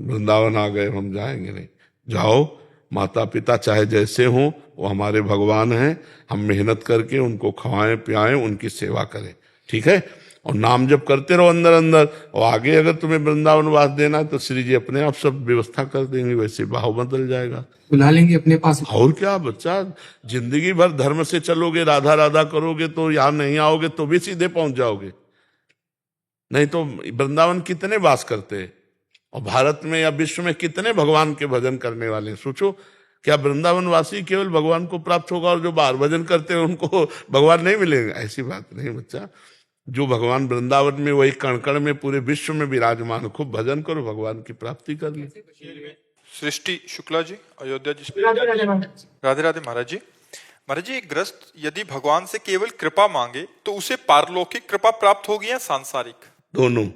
वृंदावन आ गए, हम जाएंगे नहीं। जाओ, माता पिता चाहे जैसे हों, वो हमारे भगवान हैं, हम मेहनत करके उनको खवाएं पियाएं, उनकी सेवा करें, ठीक है? और नाम जप करते रहो अंदर अंदर, और आगे अगर तुम्हें वृंदावन वास देना है तो श्री जी अपने आप सब व्यवस्था कर देंगे, वैसे भाव बदल जाएगा, बुला लेंगे अपने पास। और क्या बच्चा, जिंदगी भर धर्म से चलोगे, राधा राधा करोगे, तो यहाँ नहीं आओगे तो भी सीधे पहुंच जाओगे। नहीं तो वृंदावन कितने वास करते हैं, और भारत में या विश्व में कितने भगवान के भजन करने वाले हैं? सोचो, क्या वृंदावन वासी केवल भगवान को प्राप्त होगा और जो बाहर भजन करते हैं उनको भगवान नहीं मिलेंगे? ऐसी बात नहीं बच्चा, जो भगवान वृंदावन में, वही कण कण में, पूरे विश्व में विराजमान, खूब भजन करो, भगवान की प्राप्ति कर ली। सृष्टि शुक्ला जी, अयोध्या जी। राधे राधे महाराज। राधे राधे महाराज जी। महाराज जी, एक गृहस्थ यदि भगवान से केवल कृपा मांगे तो उसे पारलौकिक कृपा प्राप्त होगी या सांसारिक? दोनों।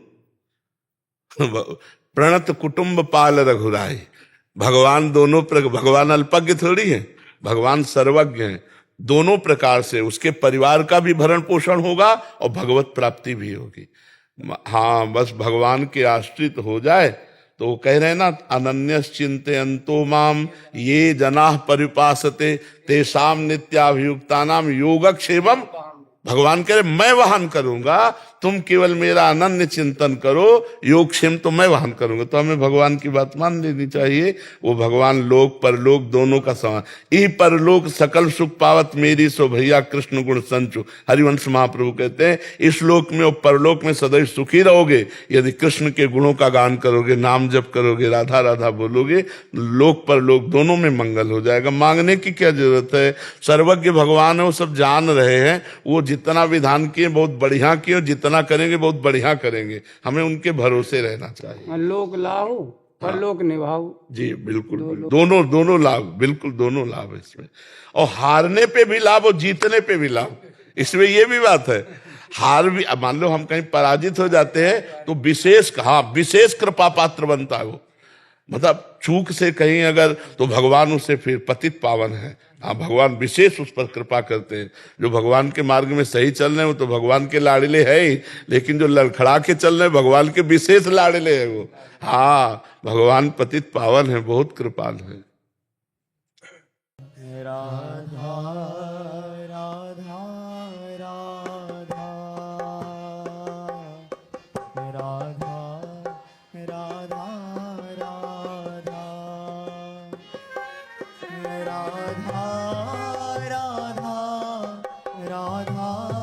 प्रणत कुटुंब पाल रघुराई, भगवान दोनों भगवान अल्पज्ञ थोड़ी है, भगवान सर्वज्ञ है। दोनों प्रकार से उसके परिवार का भी भरण पोषण होगा और भगवत प्राप्ति भी होगी। हाँ, बस भगवान के आश्रित हो जाए तो वो कह रहे हैं ना, अनन्यस चिंतयन्तो माम ये जनाः परिपासते तेषां नित्याभियुक्तानां योगक्षेमम्। भगवान कह रहे मैं वहन करूंगा, तुम केवल मेरा अनन्य चिंतन करो, योग क्षेम तो मैं वहन करूंगा। तो हमें भगवान की बात मान लेनी चाहिए। वो भगवान लोक परलोक दोनों का समान। ई परलोक सकल सुख पावत मेरी सो भैया कृष्ण गुण संचु। हरिवंश महाप्रभु कहते हैं इस लोक में और परलोक में सदैव सुखी रहोगे यदि कृष्ण के गुणों का गान करोगे, नाम जप करोगे, राधा राधा बोलोगे। लोक परलोक दोनों में मंगल हो जाएगा। मांगने की क्या जरूरत है? सर्वज्ञ भगवान है, वो सब जान रहे हैं। वो जितना विधान किए बहुत बढ़िया किए, जितना करेंगे बहुत बढ़िया करेंगे। हमें उनके भरोसे रहना चाहिए। लोक लाहू परलोक निभाऊ। जी बिल्कुल, दोनों दोनों लाभ, बिल्कुल दोनों लाभ है इसमें। और हारने पे भी लाभ और जीतने पे भी लाभ, इसमें ये भी बात है। हार भी, मान लो हम कहीं पराजित हो जाते हैं तो विशेष कृपा पात्र बनता है वो। मतलब चूक से कहीं अगर, तो भगवान उससे फिर पतित पावन है। हाँ, भगवान विशेष उस पर कृपा करते हैं। जो भगवान के मार्ग में सही चल रहे हैं वो तो भगवान के लाडले है ही, लेकिन जो लड़खड़ा के चल रहे हैं भगवान के विशेष लाडले है वो। हाँ, भगवान पतित पावन है, बहुत कृपाल है। राधा राधा राधा राधा राधा राधा राधा राधा राधा राधा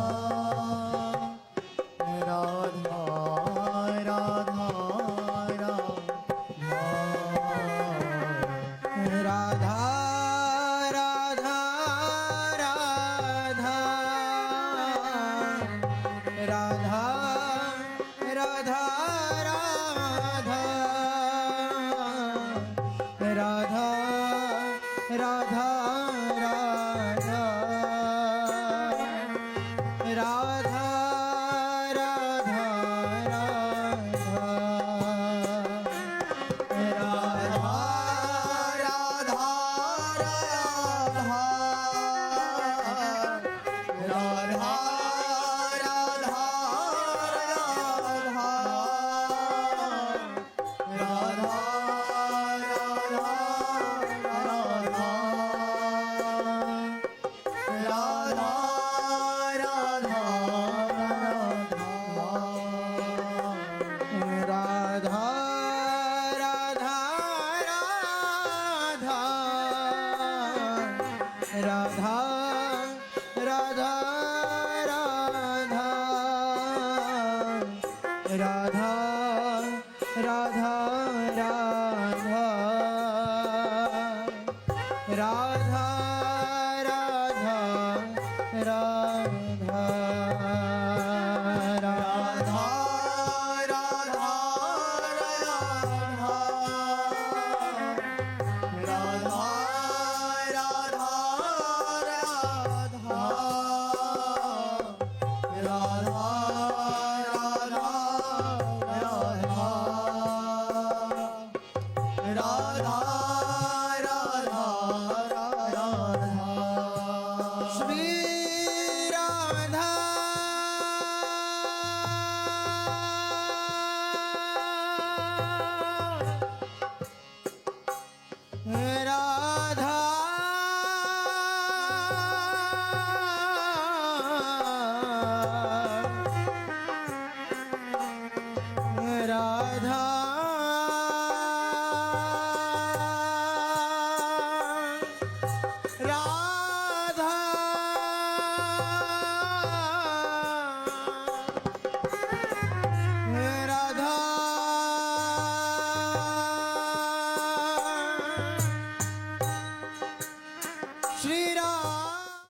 राधा